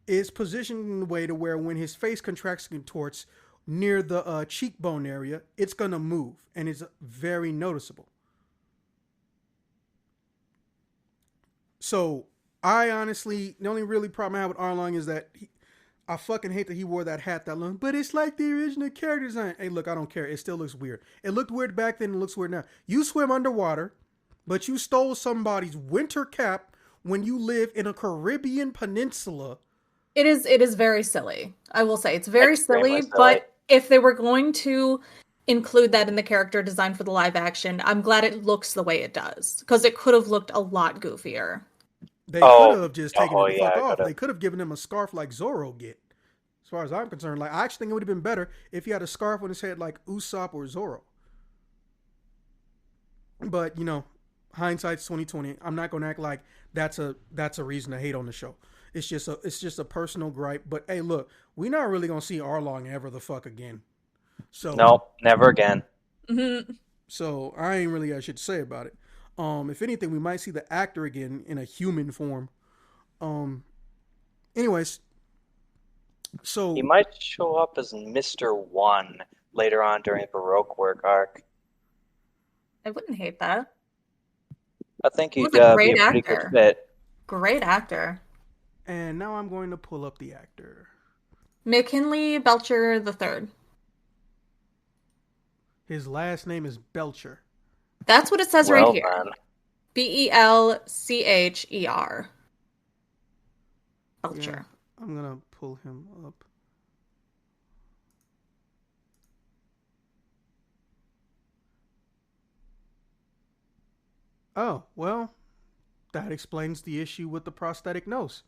S1: is positioned in a way to where when his face contracts and contorts near the cheekbone area, it's going to move, and it's very noticeable. So, I honestly, the only really problem I have with Arlong is that I fucking hate that he wore that hat that long, but it's like the original character design. Hey, look, I don't care. It still looks weird. It looked weird back then, it looks weird now. You swim underwater, but you stole somebody's winter cap when you live in a Caribbean peninsula.
S3: It is very silly. I will say it's very silly, but if they were going to include that in the character design for the live action. I'm glad it looks the way it does, because it could have looked a lot goofier.
S1: They could have just taken it the
S2: yeah,
S1: fuck
S2: I
S1: off.
S2: could've.
S1: They could have given him a scarf like Zoro get. As far as I'm concerned, like I actually think it would have been better if he had a scarf on his head like Usopp or Zoro. But hindsight's 2020. I'm not gonna act like that's a reason to hate on the show. It's just a personal gripe. But hey, look, we're not really gonna see Arlong ever the fuck again. So
S2: Nope, never again.
S3: Mm-hmm.
S1: So I ain't really got shit to say about it. If anything, we might see the actor again in a human form. Anyways, so
S2: He might show up as Mr. One later on during the Baroque work arc.
S3: I wouldn't hate that.
S2: I think
S3: He
S2: he'd
S3: was a
S2: be a
S3: great
S2: pretty
S3: actor.
S2: good fit.
S3: Great actor.
S1: and now I'm going to pull up the actor.
S3: McKinley Belcher III.
S1: His last name is Belcher.
S3: That's what it says
S2: Well
S3: right here.
S2: done.
S3: Belcher. Belcher.
S1: Yeah, I'm gonna pull him up. Oh, well, that explains the issue with the prosthetic nose.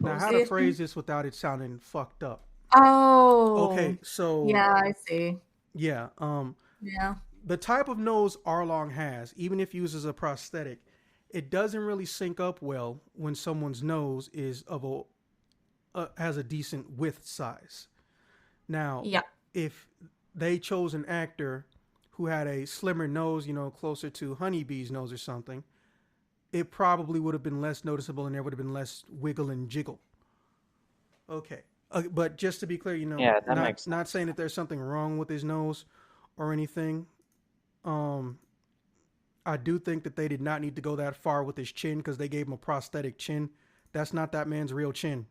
S1: Now, how to phrase this without it sounding fucked up?
S3: Oh.
S1: Okay, so
S3: Yeah, I see.
S1: yeah,
S3: Yeah.
S1: the type of nose Arlong has, even if used as a prosthetic, it doesn't really sync up well when someone's nose is has a decent width size. Now,
S3: Yeah.
S1: if they chose an actor who had a slimmer nose, closer to Honeybee's nose or something, it probably would have been less noticeable and there would have been less wiggle and jiggle. Okay. But just to be clear,
S2: Yeah, that makes sense.
S1: not saying that there's something wrong with his nose or anything. I do think that they did not need to go that far with his chin because they gave him a prosthetic chin. That's not that man's real chin.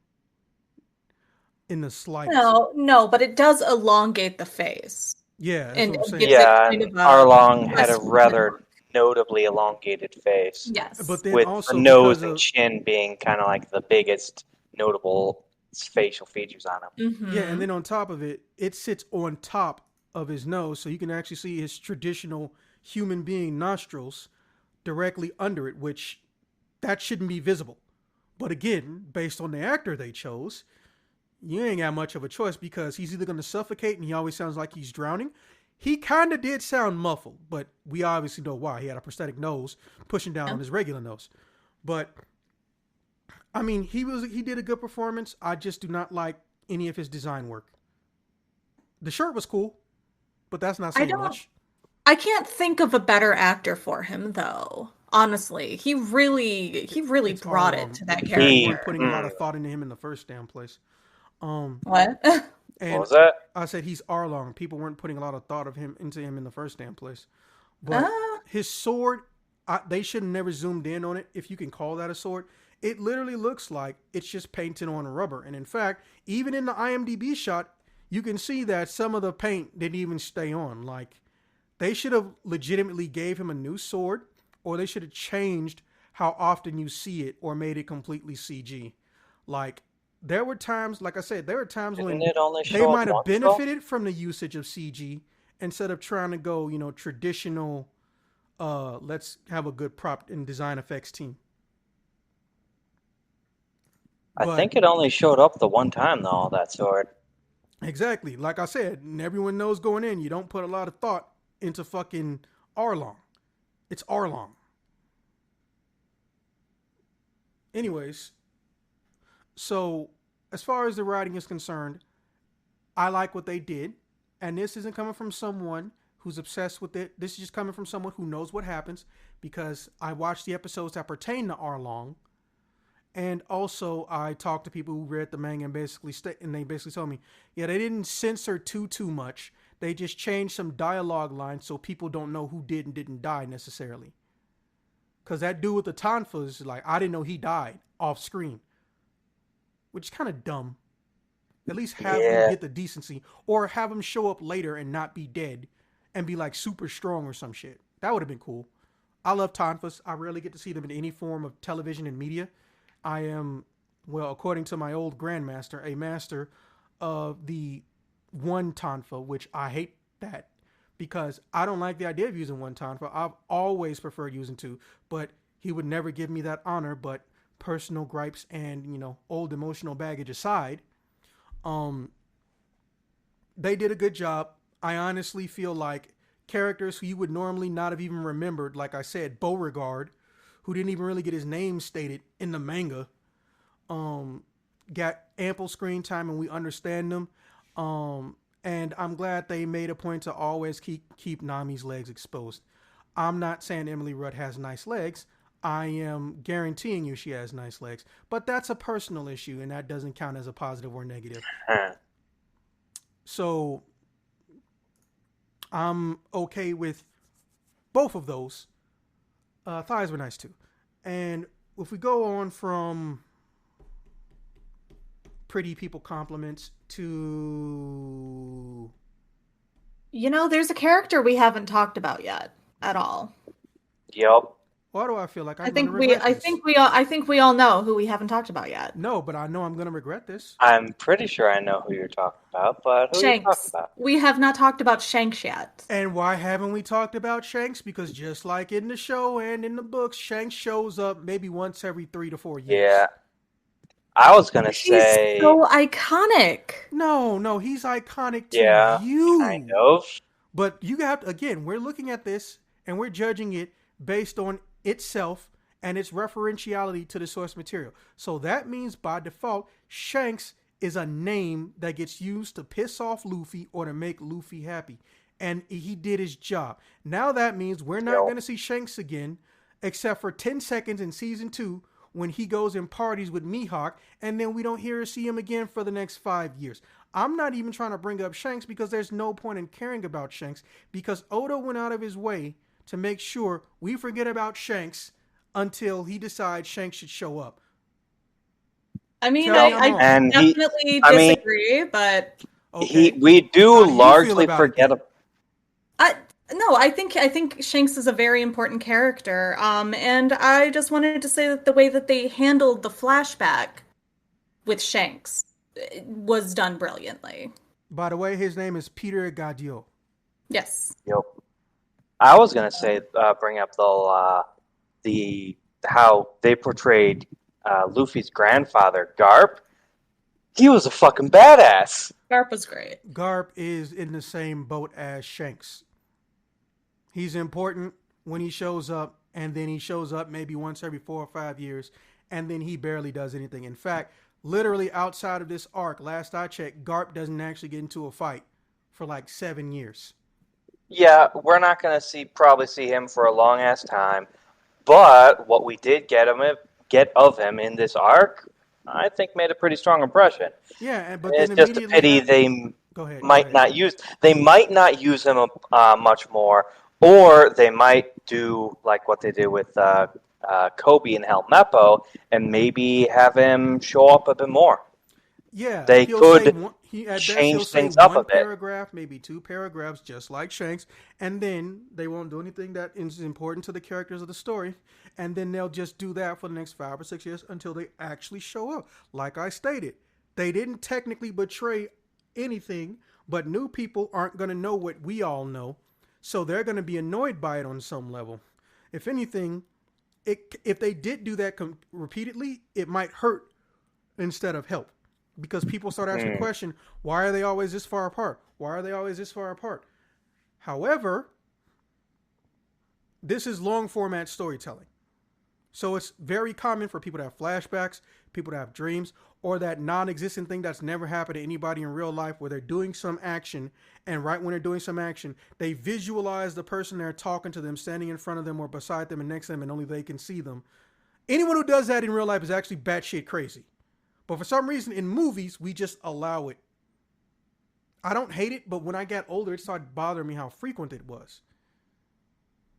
S1: In the slightest.
S3: No, but it does elongate the face.
S1: Yeah, that's
S3: And
S1: what I'm saying.
S3: gives it
S2: Yeah,
S3: kind of a
S2: Arlong had a
S3: less
S2: rather
S3: human-
S2: notably elongated face,
S3: Yes.
S1: But then
S2: with
S1: also
S2: the nose
S1: because
S2: and
S1: of
S2: chin being kind of like the biggest notable facial features on him.
S3: Mhm.
S1: yeah, and then on top of it, it sits on top of his nose, so you can actually see his traditional human being nostrils directly under it, which that shouldn't be visible. But again, based on the actor they chose, you ain't got much of a choice because he's either going to suffocate and he always sounds like he's drowning. He kind of did sound muffled, but we obviously know why. He had a prosthetic nose pushing down on his regular nose. But I mean, he did a good performance. I just do not like any of his design work. The shirt was cool, but that's not saying much.
S3: I can't think of a better actor for him though. Honestly, he really
S1: It's
S3: brought
S1: Arlong.
S3: it to that
S1: People
S3: character.
S1: weren't putting a lot of thought into him in the first damn place.
S3: What?
S1: And
S2: What was that?
S1: I said he's Arlong. People weren't putting a lot of thought into him in the first damn place. But his sword, they should have never zoomed in on it, if you can call that a sword. It literally looks like it's just painted on rubber. And in fact, even in the IMDb shot, you can see that some of the paint didn't even stay on. Like, they should have legitimately gave him a new sword, or they should have changed how often you see it or made it completely CG. Like, there were times, like I said, there were times when they might have benefited from the usage of CG instead of trying to go, traditional, let's have a good prop and design effects team.
S2: I think it only showed up the one time, though, that sword.
S1: Exactly. Like I said, and everyone knows going in, you don't put a lot of thought into fucking Arlong. It's Arlong. Anyways, so as far as the writing is concerned, I like what they did. And this isn't coming from someone who's obsessed with it. This is just coming from someone who knows what happens because I watched the episodes that pertain to Arlong. And also, I talked to people who read the manga and they basically told me, yeah, they didn't censor too much. They just changed some dialogue lines so people don't know who did and didn't die necessarily. Because that dude with the tonfa is like, I didn't know he died off screen. Which is kind of dumb. At least have him get the decency. Or have him show up later and not be dead. And be like super strong or some shit. That would have been cool. I love tonfas. I rarely get to see them in any form of television and media. I am, well, according to my old grandmaster, a master of the one tonfa, which I hate that because I don't like the idea of using one tonfa. I've always preferred using two, but he would never give me that honor. But personal gripes and old emotional baggage aside, um, they did a good job. I honestly feel like characters who you would normally not have even remembered, like I said, Beauregard, who didn't even really get his name stated in the manga, um, got ample screen time and we understand them. And I'm glad they made a point to always keep Nami's legs exposed. I'm not saying Emily Rudd has nice legs. I am guaranteeing you she has nice legs. But that's a personal issue, and that doesn't count as a positive or negative. So I'm okay with both of those. Thighs were nice too. And if we go on from pretty people compliments to
S3: There's a character we haven't talked about yet at all.
S2: Yep.
S1: why do I feel like I'm
S3: I
S1: going to
S3: think we
S1: regret
S3: I
S1: this?
S3: think we all know who we haven't talked about yet.
S1: No, but I know I'm going to regret this.
S2: I'm pretty sure I know who you're talking about, but who are you talking
S3: Shanks.
S2: about?
S3: We have not talked about Shanks yet.
S1: And why haven't we talked about Shanks? Because just like in the show and in the books, Shanks shows up maybe once every 3 to 4 years.
S2: Yeah. I was going to say...
S3: He's so iconic.
S1: No, he's iconic to
S2: Yeah,
S1: you.
S2: kind of.
S1: But you have to, again, we're looking at this and we're judging it based on itself and its referentiality to the source material. So that means by default, Shanks is a name that gets used to piss off Luffy or to make Luffy happy. And he did his job. Now that means we're not going to see Shanks again, except for 10 seconds in season 2 when he goes and parties with Mihawk, and then we don't hear or see him again for the next 5 years. I'm not even trying to bring up Shanks because there's no point in caring about Shanks because Oda went out of his way to make sure we forget about Shanks until he decides Shanks should show up.
S3: I mean, I definitely disagree, but
S1: okay.
S2: We do largely forget about.
S3: No, I think Shanks is a very important character. And I just wanted to say that the way that they handled the flashback with Shanks was done brilliantly.
S1: By the way, his name is Peter Gadiot.
S3: Yes.
S2: Yep. I was gonna say, bring up the how they portrayed Luffy's grandfather, Garp. He was a fucking badass.
S3: Garp was great.
S1: Garp is in the same boat as Shanks. He's important when he shows up, and then he shows up maybe once every 4 or 5 years, and then he barely does anything. In fact, literally outside of this arc, last I checked, Garp doesn't actually get into a fight for like 7 years.
S2: Yeah, we're not going to probably see him for a long ass time, but what we did get of him in this arc, I think made a pretty strong impression.
S1: Yeah, but
S2: it's just a pity they might not use him much more, or they might do like what they did with Kobe and Helmeppo, and maybe have him show up a bit more.
S1: Yeah,
S2: they could change things up a bit.
S1: Paragraph, maybe 2 paragraphs, just like Shanks, and then they won't do anything that is important to the characters of the story, and then they'll just do that for the next 5 or 6 years until they actually show up. Like I stated, they didn't technically betray anything, but new people aren't going to know what we all know, so they're going to be annoyed by it on some level. If anything, if they did do that repeatedly, it might hurt instead of help. Because people start asking the question, why are they always this far apart? Why are they always this far apart? However, this is long format storytelling. So it's very common for people to have flashbacks, people to have dreams, or that non-existent thing that's never happened to anybody in real life where they're doing some action, and right when they're doing some action, they visualize the person they're talking to them standing in front of them or beside them and next to them, and only they can see them. Anyone who does that in real life is actually batshit crazy. But for some reason, in movies, we just allow it. I don't hate it, but when I got older, it started bothering me how frequent it was.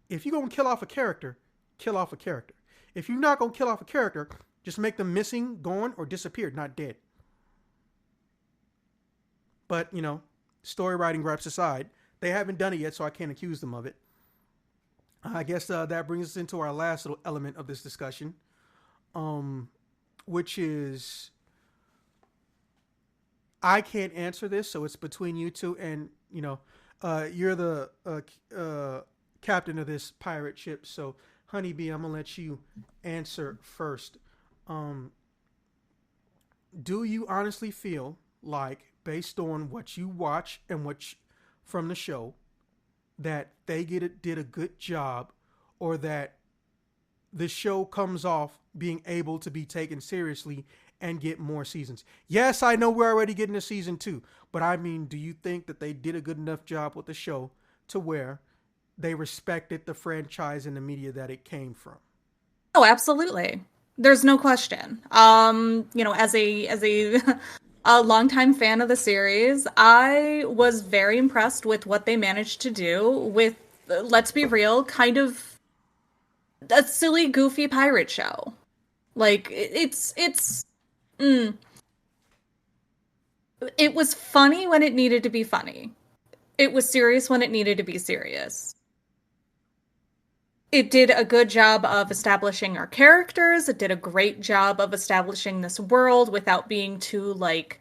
S1: If you're going to kill off a character, kill off a character. If you're not going to kill off a character, just make them missing, gone, or disappeared, not dead. But, story writing gripes aside, they haven't done it yet, so I can't accuse them of it. I guess that brings us into our last little element of this discussion, which is I can't answer this, so it's between you two. And you're the captain of this pirate ship. So, Honeybee, I'm gonna let you answer first. Um, do you honestly feel like, based on what you watch and from the show, that did a good job, or that the show comes off being able to be taken seriously and get more seasons? Yes, I know we're already getting a season 2, but I mean, do you think that they did a good enough job with the show to where they respected the franchise and the media that it came from?
S3: Oh, absolutely. There's no question. As a a longtime fan of the series, I was very impressed with what they managed to do with, let's be real, kind of a silly, goofy pirate show. Like mm, it was funny when it needed to be funny. It was serious when it needed to be serious. It did a good job of establishing our characters. It did a great job of establishing this world without being too like,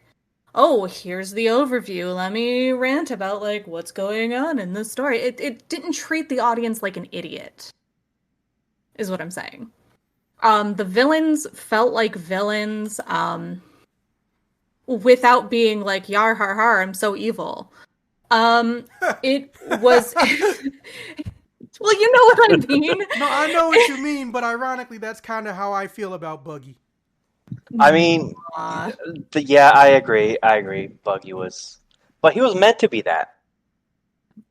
S3: oh, here's the overview. Let me rant about like what's going on in this story. It didn't treat the audience like an idiot, is what I'm saying. The villains felt like villains, without being like, yar har har, I'm so evil. It was well, you know what I mean.
S1: No, I know what you mean, but ironically, that's kind of how I feel about Buggy.
S2: I mean,
S3: Aw.
S2: yeah, I agree. I agree. Buggy was, but he was meant to be that.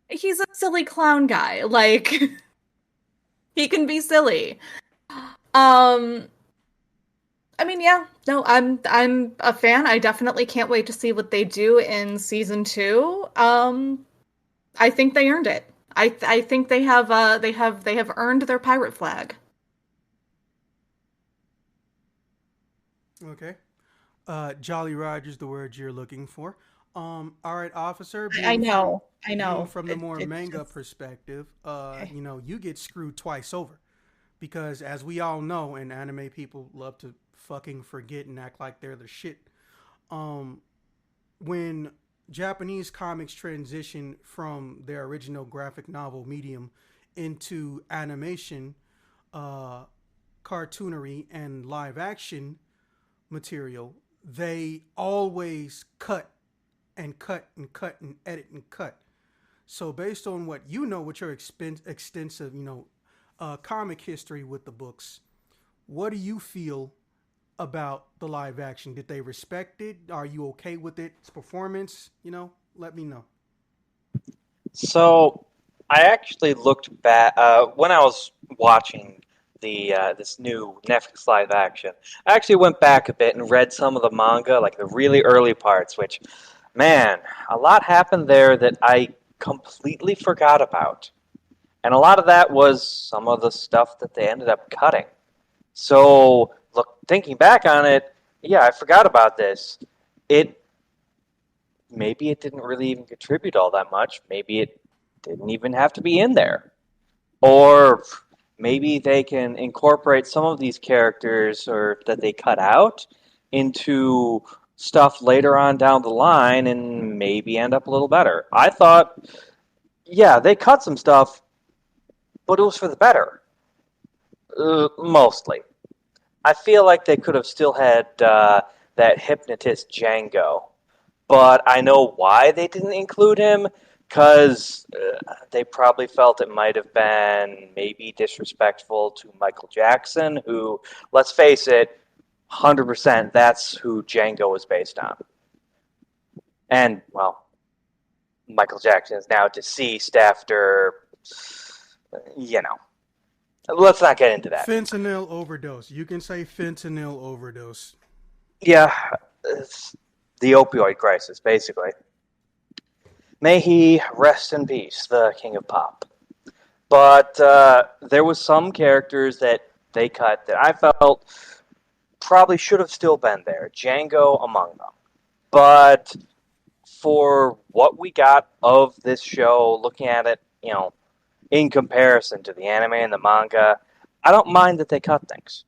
S3: He's a silly clown guy. Like he can be silly. Um I mean, yeah, no, I'm a fan. I definitely can't wait to see what they do in season 2. I think they earned it. I think they have earned their pirate flag.
S1: Okay. Jolly Roger's the word you're looking for. All right, officer,
S3: I know. I
S1: being
S3: know.
S1: from the more
S3: It's
S1: manga
S3: just
S1: perspective,
S3: okay.
S1: you get screwed twice over. Because as we all know, and anime people love to fucking forget and act like they're the shit. Um, when Japanese comics transition from their original graphic novel medium into animation, uh, cartoonery, and live action material, they always cut and cut and cut and edit and cut. So based on what you know, with your extensive, comic history with the books, what do you feel about the live action? Did they respect it? Are you okay with its performance? Let me know.
S2: So I actually looked back when I was watching the this new Netflix live action. I actually went back a bit and read some of the manga, like the really early parts. Which, man, a lot happened there that I completely forgot about, and a lot of that was some of the stuff that they ended up cutting. So, look, thinking back on it, yeah, I forgot about this. It maybe it didn't really even contribute all that much. Maybe it didn't even have to be in there. Or maybe they can incorporate some of these characters or that they cut out into stuff later on down the line and maybe end up a little better. I thought, yeah, they cut some stuff, but it was for the better. Mostly. I feel like they could have still had that hypnotist Django, but I know why they didn't include him because they probably felt it might have been maybe disrespectful to Michael Jackson, who, let's face it, 100% that's who Django is based on. And, well, Michael Jackson is now deceased after, you know, let's not get into that.
S1: Fentanyl overdose. You can say fentanyl overdose.
S2: Yeah, it's the opioid crisis, basically. May he rest in peace, the king of pop. But there was some characters that they cut that I felt probably should have still been there. Django among them. But for what we got of this show, looking at it, in comparison to the anime and the manga, I don't mind that they cut things.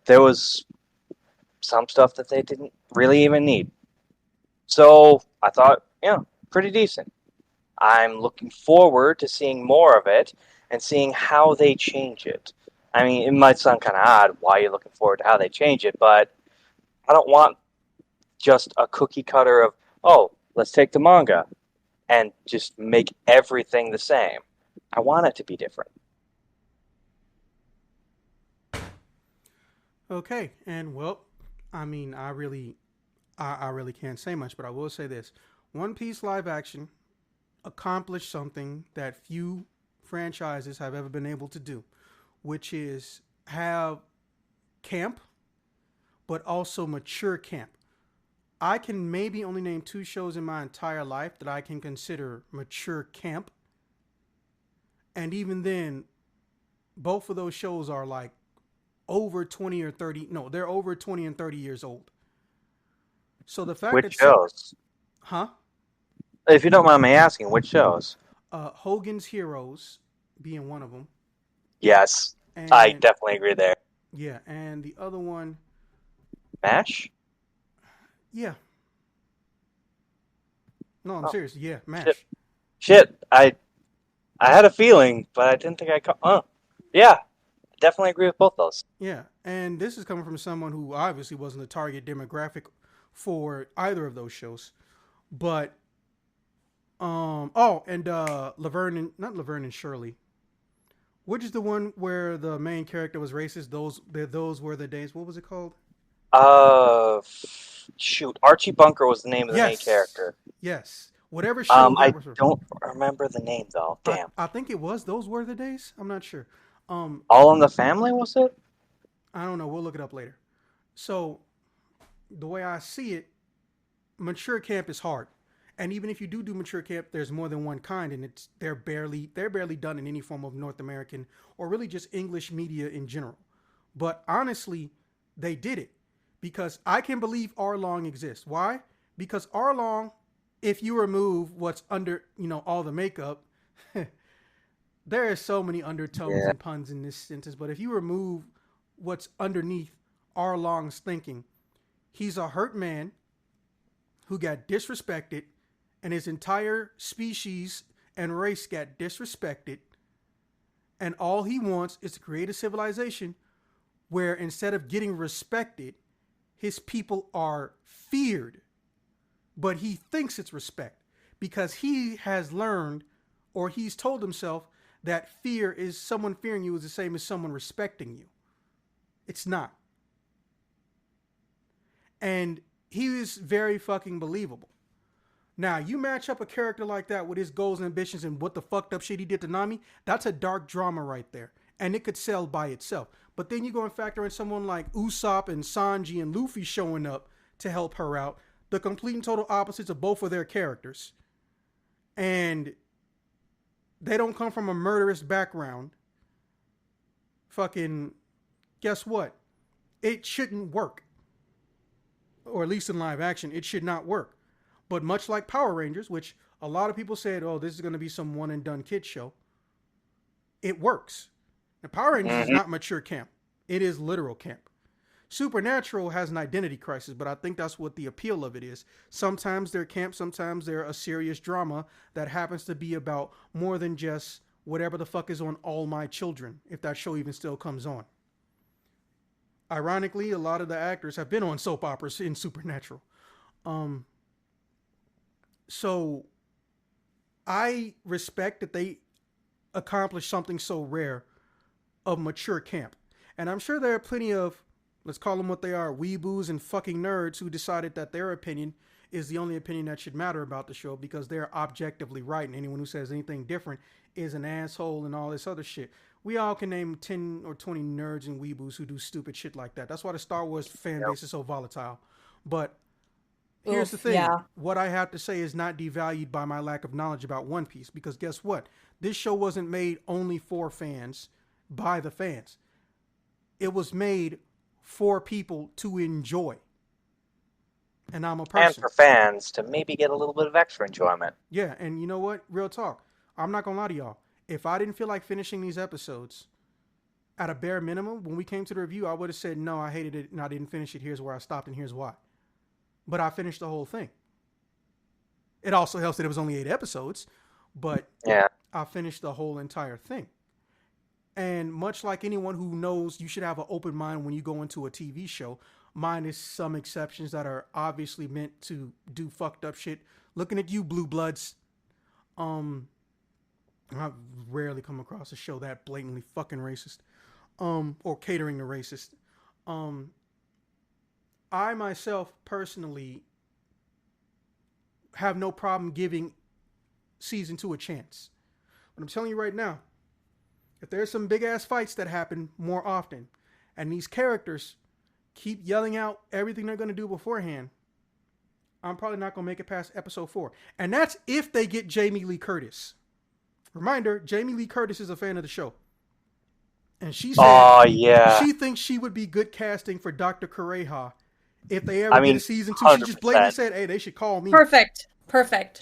S2: There was some stuff that they didn't really even need. So I thought, pretty decent. I'm looking forward to seeing more of it and seeing how they change it. I mean, it might sound kind of odd why you're looking forward to how they change it, but I don't want just a cookie cutter of, oh, let's take the manga and just make everything the same. I want it to be different.
S1: Okay, and well, I mean, I really can't say much, but I will say this: One Piece live action accomplished something that few franchises have ever been able to do, which is have camp, but also mature camp. I can maybe only name two shows in my entire life that I can consider mature camp. And even then, both of those shows are like over 20 or 30. No, they're over 20 and 30 years old. So the fact
S2: Which
S1: that some,
S2: shows?
S1: huh?
S2: If you don't mind me asking, which shows?
S1: Hogan's Heroes being one of them.
S2: Yes, I
S1: And
S2: definitely agree there.
S1: yeah, and the other one,
S2: MASH?
S1: yeah. No, I'm
S2: Oh,
S1: serious. Yeah,
S2: shit.
S1: MASH.
S2: Shit, I had a feeling, but I didn't think I caught. Yeah, definitely agree with both those.
S1: Yeah, and this is coming from someone who obviously wasn't the target demographic for either of those shows. But oh, and Laverne and not Laverne and Shirley. Which is the one where the main character was racist? Those were the days. What was it called?
S2: Uh, Shoot, Archie Bunker was the name of the main
S1: Yes,
S2: character.
S1: yes. Whatever show that
S2: I
S1: was.
S2: don't remember the name though.
S1: I
S2: Damn.
S1: I think it was those were the days. I'm not sure. Um,
S2: All in the Family was it?
S1: I don't know. We'll look it up later. So the way I see it, mature camp is hard. And even if you do mature camp, there's more than one kind, and they're barely done in any form of North American or really just English media in general. But honestly, they did it because I can believe Arlong exists. Why? Because Arlong, if you remove what's under, all the makeup, there are so many undertones
S2: Yeah.
S1: and puns in this sentence. But if you remove what's underneath Arlong's thinking, he's a hurt man who got disrespected, and his entire species and race got disrespected. And all he wants is to create a civilization where instead of getting respected, his people are feared. But he thinks it's respect because he has learned or he's told himself that fear is someone fearing you is the same as someone respecting you. It's not. And he is very fucking believable. Now, you match up a character like that with his goals and ambitions and what the fucked up shit he did to Nami, that's a dark drama right there. And it could sell by itself. But then you go and factor in someone like Usopp and Sanji and Luffy showing up to help her out, the complete and total opposites of both of their characters. And they don't come from a murderous background. Fucking, guess what? It shouldn't work. Or at least in live action, it should not work. But much like Power Rangers, which a lot of people said, oh, this is going to be some one and done kid show, it works. Now, Power Rangers is
S2: Mm-hmm.
S1: not mature camp, it is literal camp. Supernatural has an identity crisis, but I think that's what the appeal of it is. Sometimes they're camp, sometimes they're a serious drama that happens to be about more than just whatever the fuck is on All My Children, if that show even still comes on. Ironically, a lot of the actors have been on soap operas in Supernatural. Um, so I respect that they accomplished something so rare of mature camp. And I'm sure there are plenty of, let's call them what they are, weeboos and fucking nerds who decided that their opinion is the only opinion that should matter about the show because they're objectively right. And anyone who says anything different is an asshole and all this other shit. We all can name 10 or 20 nerds and weeboos who do stupid shit like that. That's why the Star Wars fan base is so volatile. But here's the
S3: Oof,
S1: thing.
S3: yeah.
S1: What I have to say is not devalued by my lack of knowledge about One Piece because guess what? This show wasn't made only for fans by the fans. It was made for people to enjoy. And I'm a
S2: And
S1: person.
S2: for fans to maybe get a little bit of extra enjoyment.
S1: Yeah, and you know what? Real talk. I'm not going to lie to y'all. If I didn't feel like finishing these episodes at a bare minimum, when we came to the review, I would have said, no, I hated it and I didn't finish it. Here's where I stopped and here's why. But I finished the whole thing. It also helps that it was only 8 episodes, but
S2: Yeah.
S1: I finished the whole entire thing. And much like anyone who knows you should have an open mind when you go into a TV show, minus some exceptions that are obviously meant to do fucked up shit. Looking at you, Blue Bloods. I've rarely come across a show that blatantly fucking racist. Or catering to racist. I myself personally have no problem giving season 2 a chance. But I'm telling you right now, if there's some big ass fights that happen more often, and these characters keep yelling out everything they're gonna do beforehand, I'm probably not gonna make it past episode 4. And that's if they get Jamie Lee Curtis. Reminder, Jamie Lee Curtis is a fan of the show. And she said she thinks she would be good casting for Dr. Kureha if they ever get a season 2. 100%. She just blatantly said, hey, they should call me.
S3: Perfect.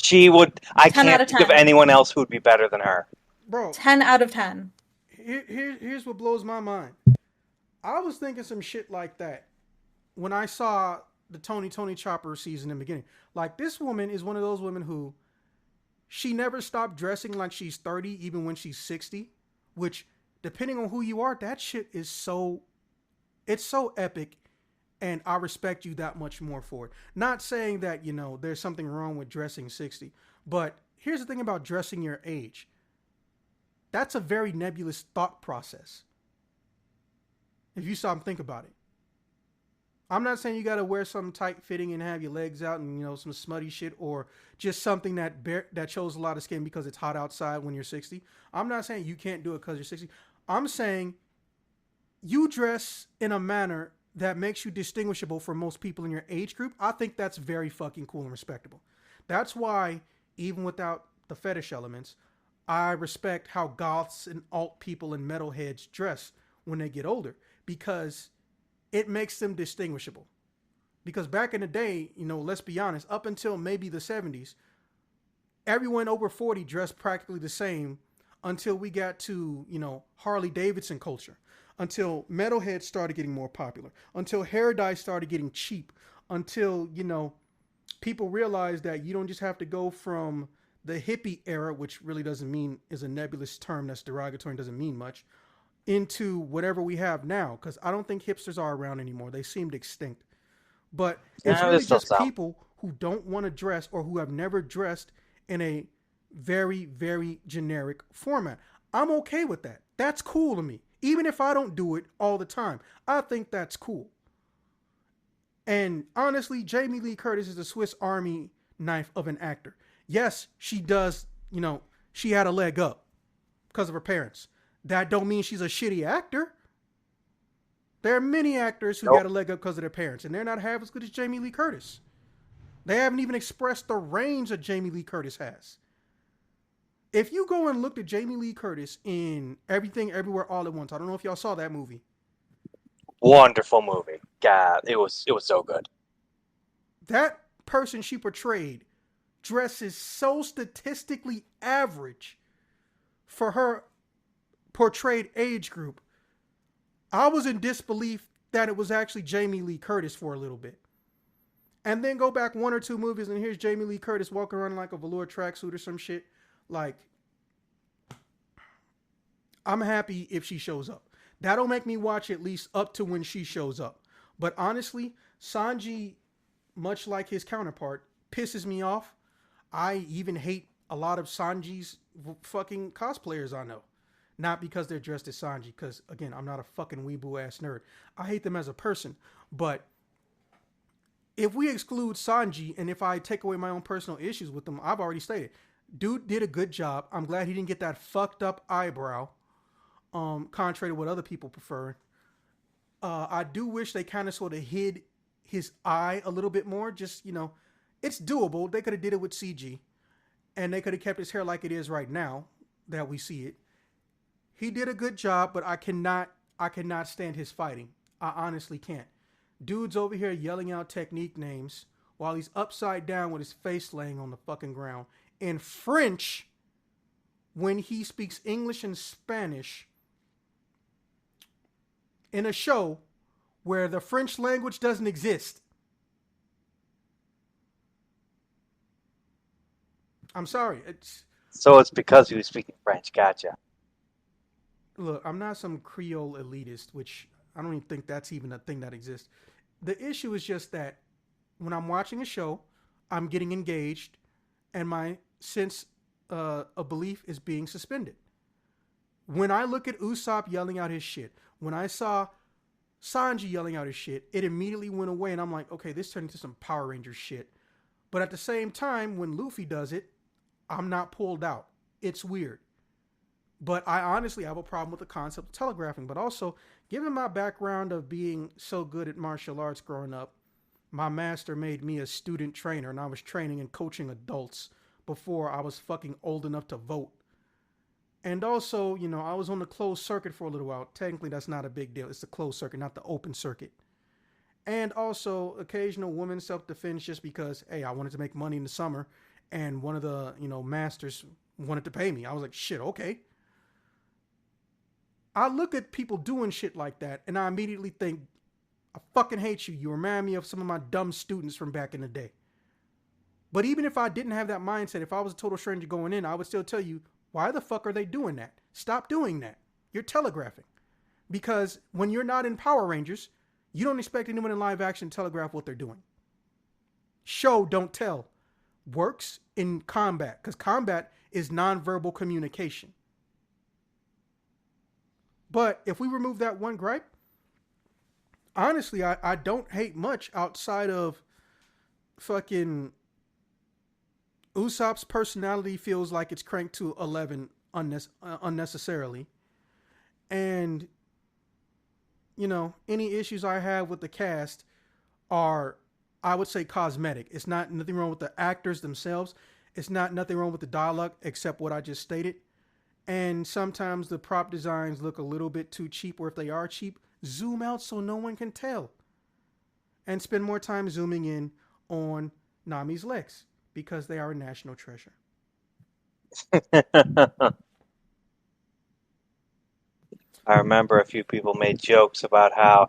S2: She would. I can't think of anyone else who would be better than her.
S1: Bro.
S3: 10 out of 10.
S1: Here's what blows my mind. I was thinking some shit like that when I saw the Tony Chopper season in the beginning. Like, this woman is one of those women who she never stopped dressing like she's 30 even when she's 60, which, depending on who you are, that shit is so epic, and I respect you that much more for it. Not saying that, there's something wrong with dressing 60, but here's the thing about dressing your age. That's a very nebulous thought process, if you stop and think about it. I'm not saying you got to wear something tight fitting and have your legs out and, some smutty shit, or just something that shows a lot of skin because it's hot outside when you're 60. I'm not saying you can't do it because you're 60. I'm saying you dress in a manner that makes you distinguishable from most people in your age group. I think that's very fucking cool and respectable. That's why, even without the fetish elements, I respect how goths and alt people and metalheads dress when they get older, because it makes them distinguishable. Because back in the day, let's be honest, up until maybe the 70s, everyone over 40 dressed practically the same until we got to, Harley Davidson culture, until metalheads started getting more popular, until hair dye started getting cheap, until, people realized that you don't just have to go from the hippie era, which really is a nebulous term that's derogatory and doesn't mean much, into whatever we have now. Because I don't think hipsters are around anymore. They seemed extinct. But it's really just people who don't want to dress, or who have never dressed in a very, very generic format. I'm okay with that. That's cool to me. Even if I don't do it all the time, I think that's cool. And honestly, Jamie Lee Curtis is a Swiss Army knife of an actor. Yes, she does, she had a leg up because of her parents. That don't mean she's a shitty actor. There are many actors who got a leg up because of their parents, and they're not half as good as Jamie Lee Curtis. They haven't even expressed the range that Jamie Lee Curtis has. If you go and look at Jamie Lee Curtis in Everything Everywhere All at Once, I don't know if y'all saw that movie.
S2: Wonderful movie. God, it was so good.
S1: That person she portrayed dresses so statistically average for her portrayed age group. I was in disbelief that it was actually Jamie Lee Curtis for a little bit. And then go back 1 or 2 movies and here's Jamie Lee Curtis walking around like a velour tracksuit or some shit. Like, I'm happy if she shows up. That'll make me watch at least up to when she shows up. But honestly, Sanji, much like his counterpart, pisses me off. I even hate a lot of Sanji's fucking cosplayers I know. Not because they're dressed as Sanji, because, again, I'm not a fucking weeaboo-ass nerd. I hate them as a person. But if we exclude Sanji, and if I take away my own personal issues with them, I've already stated, dude did a good job. I'm glad he didn't get that fucked up eyebrow, contrary to what other people prefer. I do wish they kind of sort of hid his eye a little bit more. Just, it's doable. They could have did it with CG, and they could have kept his hair like it is right now that we see it. He did a good job, but I cannot stand his fighting. I honestly can't. Dude's over here yelling out technique names while he's upside down with his face laying on the fucking ground in French when he speaks English and Spanish in a show where the French language doesn't exist. I'm sorry.
S2: So it's because he was speaking French. Gotcha.
S1: Look, I'm not some Creole elitist, which I don't even think that's even a thing that exists. The issue is just that when I'm watching a show, I'm getting engaged, and my sense of belief is being suspended. When I look at Usopp yelling out his shit, when I saw Sanji yelling out his shit, it immediately went away, and I'm like, okay, this turned into some Power Rangers shit. But at the same time, when Luffy does it, I'm not pulled out. It's weird. But I honestly have a problem with the concept of telegraphing. But also, given my background of being so good at martial arts growing up, my master made me a student trainer, and I was training and coaching adults before I was fucking old enough to vote. And also, I was on the closed circuit for a little while. Technically, that's not a big deal. It's the closed circuit, not the open circuit. And also, occasional women self-defense just because, hey, I wanted to make money in the summer, and one of the, masters wanted to pay me. I was like, shit, okay. I look at people doing shit like that, and I immediately think, I fucking hate you. You remind me of some of my dumb students from back in the day. But even if I didn't have that mindset, if I was a total stranger going in, I would still tell you, why the fuck are they doing that? Stop doing that. You're telegraphing. Because when you're not in Power Rangers, you don't expect anyone in live action to telegraph what they're doing. Show, don't tell. Works in combat, because combat is nonverbal communication. But if we remove that one gripe, honestly, I don't hate much outside of fucking Usopp's personality feels like it's cranked to 11 unnecessarily. And, any issues I have with the cast are, I would say, cosmetic. It's not nothing wrong with the actors themselves. It's not nothing wrong with the dialogue except what I just stated. And sometimes the prop designs look a little bit too cheap, or if they are cheap, zoom out so no one can tell. And spend more time zooming in on Nami's legs because they are a national treasure.
S2: I remember a few people made jokes about how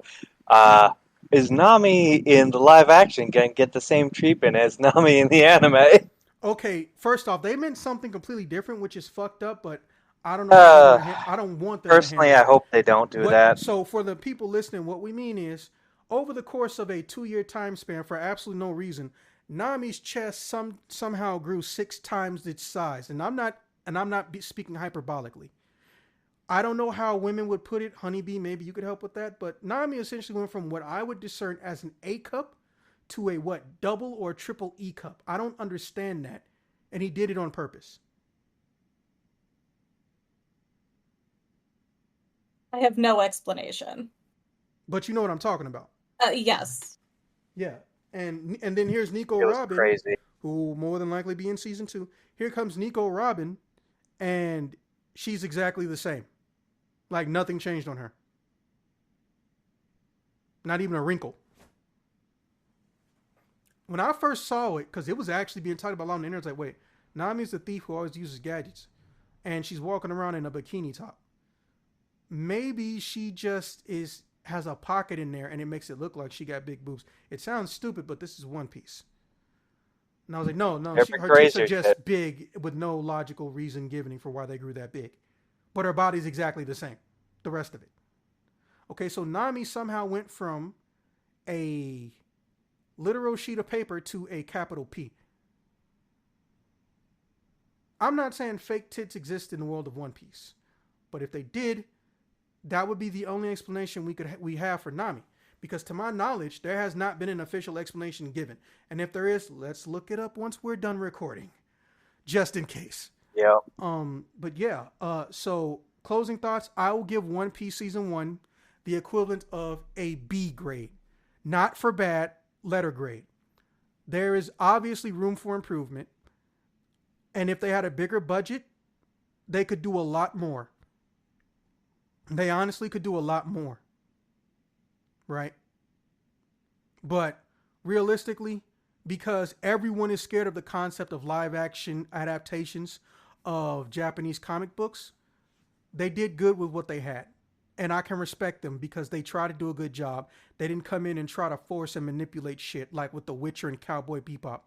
S2: is Nami in the live action going to get the same treatment as Nami in the anime?
S1: Okay, first off, they meant something completely different, which is fucked up, but I don't know how they're gonna. I don't want them to handle
S2: Personally, I
S1: it.
S2: hope they don't do that.
S1: So for the people listening, what we mean is, over the course of a 2-year time span, for absolutely no reason, Nami's chest somehow grew 6 times its size, and I'm not speaking hyperbolically. I don't know how women would put it. Honeybee, maybe you could help with that. But Nami essentially went from what I would discern as an A cup to a double or triple E cup. I don't understand that. And he did it on purpose.
S3: I have no explanation.
S1: But you know what I'm talking about.
S3: Yes.
S1: Yeah. And then here's Nico
S2: It was
S1: Robin,
S2: crazy.
S1: who will more than likely be in season 2. Here comes Nico Robin, and she's exactly the same. Like nothing changed on her. Not even a wrinkle. When I first saw it, because it was actually being talked about a lot on the internet, I was like, wait, Nami's the thief who always uses gadgets. And she's walking around in a bikini top. Maybe she just has a pocket in there and it makes it look like she got big boobs. It sounds stupid, but this is One Piece. And I was like, no, her tits are just big with no logical reason given for why they grew that big. But her body's exactly the same. The rest of it. Okay, so Nami somehow went from a literal sheet of paper to a capital P. I'm not saying fake tits exist in the world of One Piece. But if they did, that would be the only explanation we have for Nami. Because to my knowledge, there has not been an official explanation given. And if there is, let's look it up once we're done recording. Just in case.
S2: Yeah.
S1: But yeah, so closing thoughts, I will give One Piece Season 1 the equivalent of a B grade. Not for bad, letter grade. There is obviously room for improvement. And if they had a bigger budget, they could do a lot more. They honestly could do a lot more. Right? But realistically, because everyone is scared of the concept of live action adaptations of Japanese comic books, they did good with what they had. And I can respect them because they try to do a good job. They didn't come in and try to force and manipulate shit like with The Witcher and Cowboy Bebop.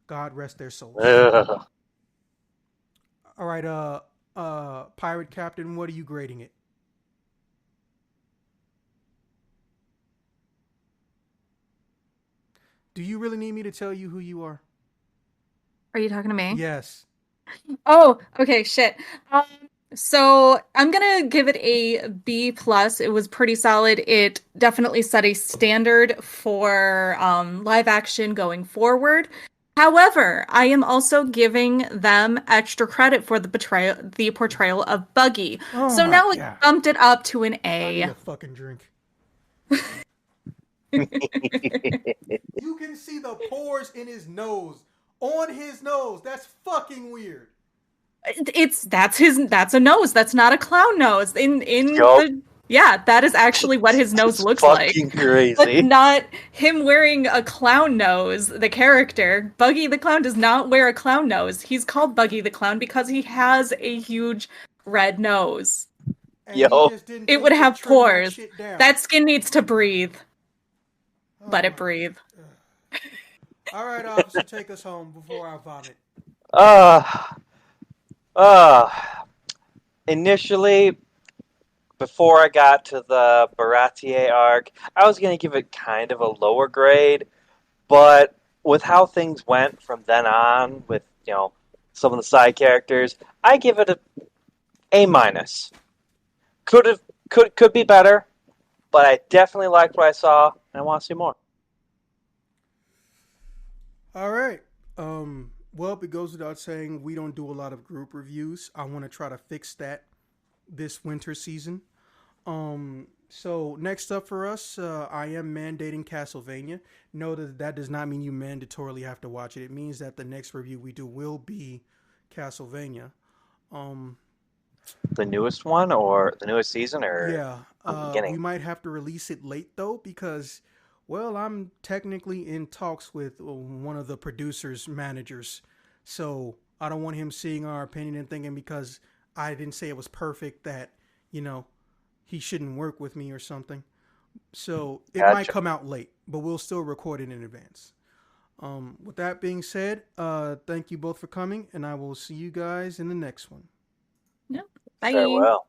S1: God rest their souls. All right, Pirate Captain, what are you grading it? Do you really need me to tell you who you are?
S3: Are you talking to me?
S1: Yes.
S3: Oh, okay, shit. Um, so I'm gonna give it a B plus. It was pretty solid. It definitely set a standard for live action going forward. However, I am also giving them extra credit for the portrayal of Buggy.
S1: Oh
S3: So
S1: my
S3: now it
S1: god.
S3: bumped it up to an
S1: I need
S3: A.
S1: a fucking drink. You can see the pores in his nose. On his nose. That's fucking weird.
S3: That's a nose. That's not a clown nose. In
S2: Yup.
S3: the Yeah, that is actually what his nose
S2: It's
S3: looks like.
S2: fucking
S3: But
S2: crazy.
S3: not him wearing a clown nose, the character. Buggy the Clown does not wear a clown nose. He's called Buggy the Clown because he has a huge red nose.
S1: And he
S2: Yo.
S1: just didn't
S3: It would
S1: think to
S3: have
S1: trim that
S3: pores.
S1: shit down.
S3: That skin needs to breathe.
S1: Oh
S3: Let it
S1: my.
S3: breathe.
S1: All right, officer, take us home before I vomit.
S2: Uh, uh, Initially, before I got to the Baratier arc, I was going to give it kind of a lower grade, but with how things went from then on, with, some of the side characters, I give it A minus. Could have could be better, but I definitely liked what I saw, and I want to see more.
S1: All right. Well, it goes without saying we don't do a lot of group reviews. I want to try to fix that this winter season. So next up for us, I am mandating Castlevania. Know that that does not mean you mandatorily have to watch it. It means that the next review we do will be Castlevania. Um,
S2: The newest one, or the newest season, or
S1: yeah,
S2: from the
S1: we
S2: beginning?
S1: might have to release it late though because, well, I'm technically in talks with one of the producers' managers, so I don't want him seeing our opinion and thinking because I didn't say it was perfect that you know he shouldn't work with me or something. So it might
S2: Gotcha.
S1: come out late, but we'll still record it in advance. With that being said, thank you both for coming, and I will see you guys in the next one.
S3: Yeah. Bye.
S2: Farewell.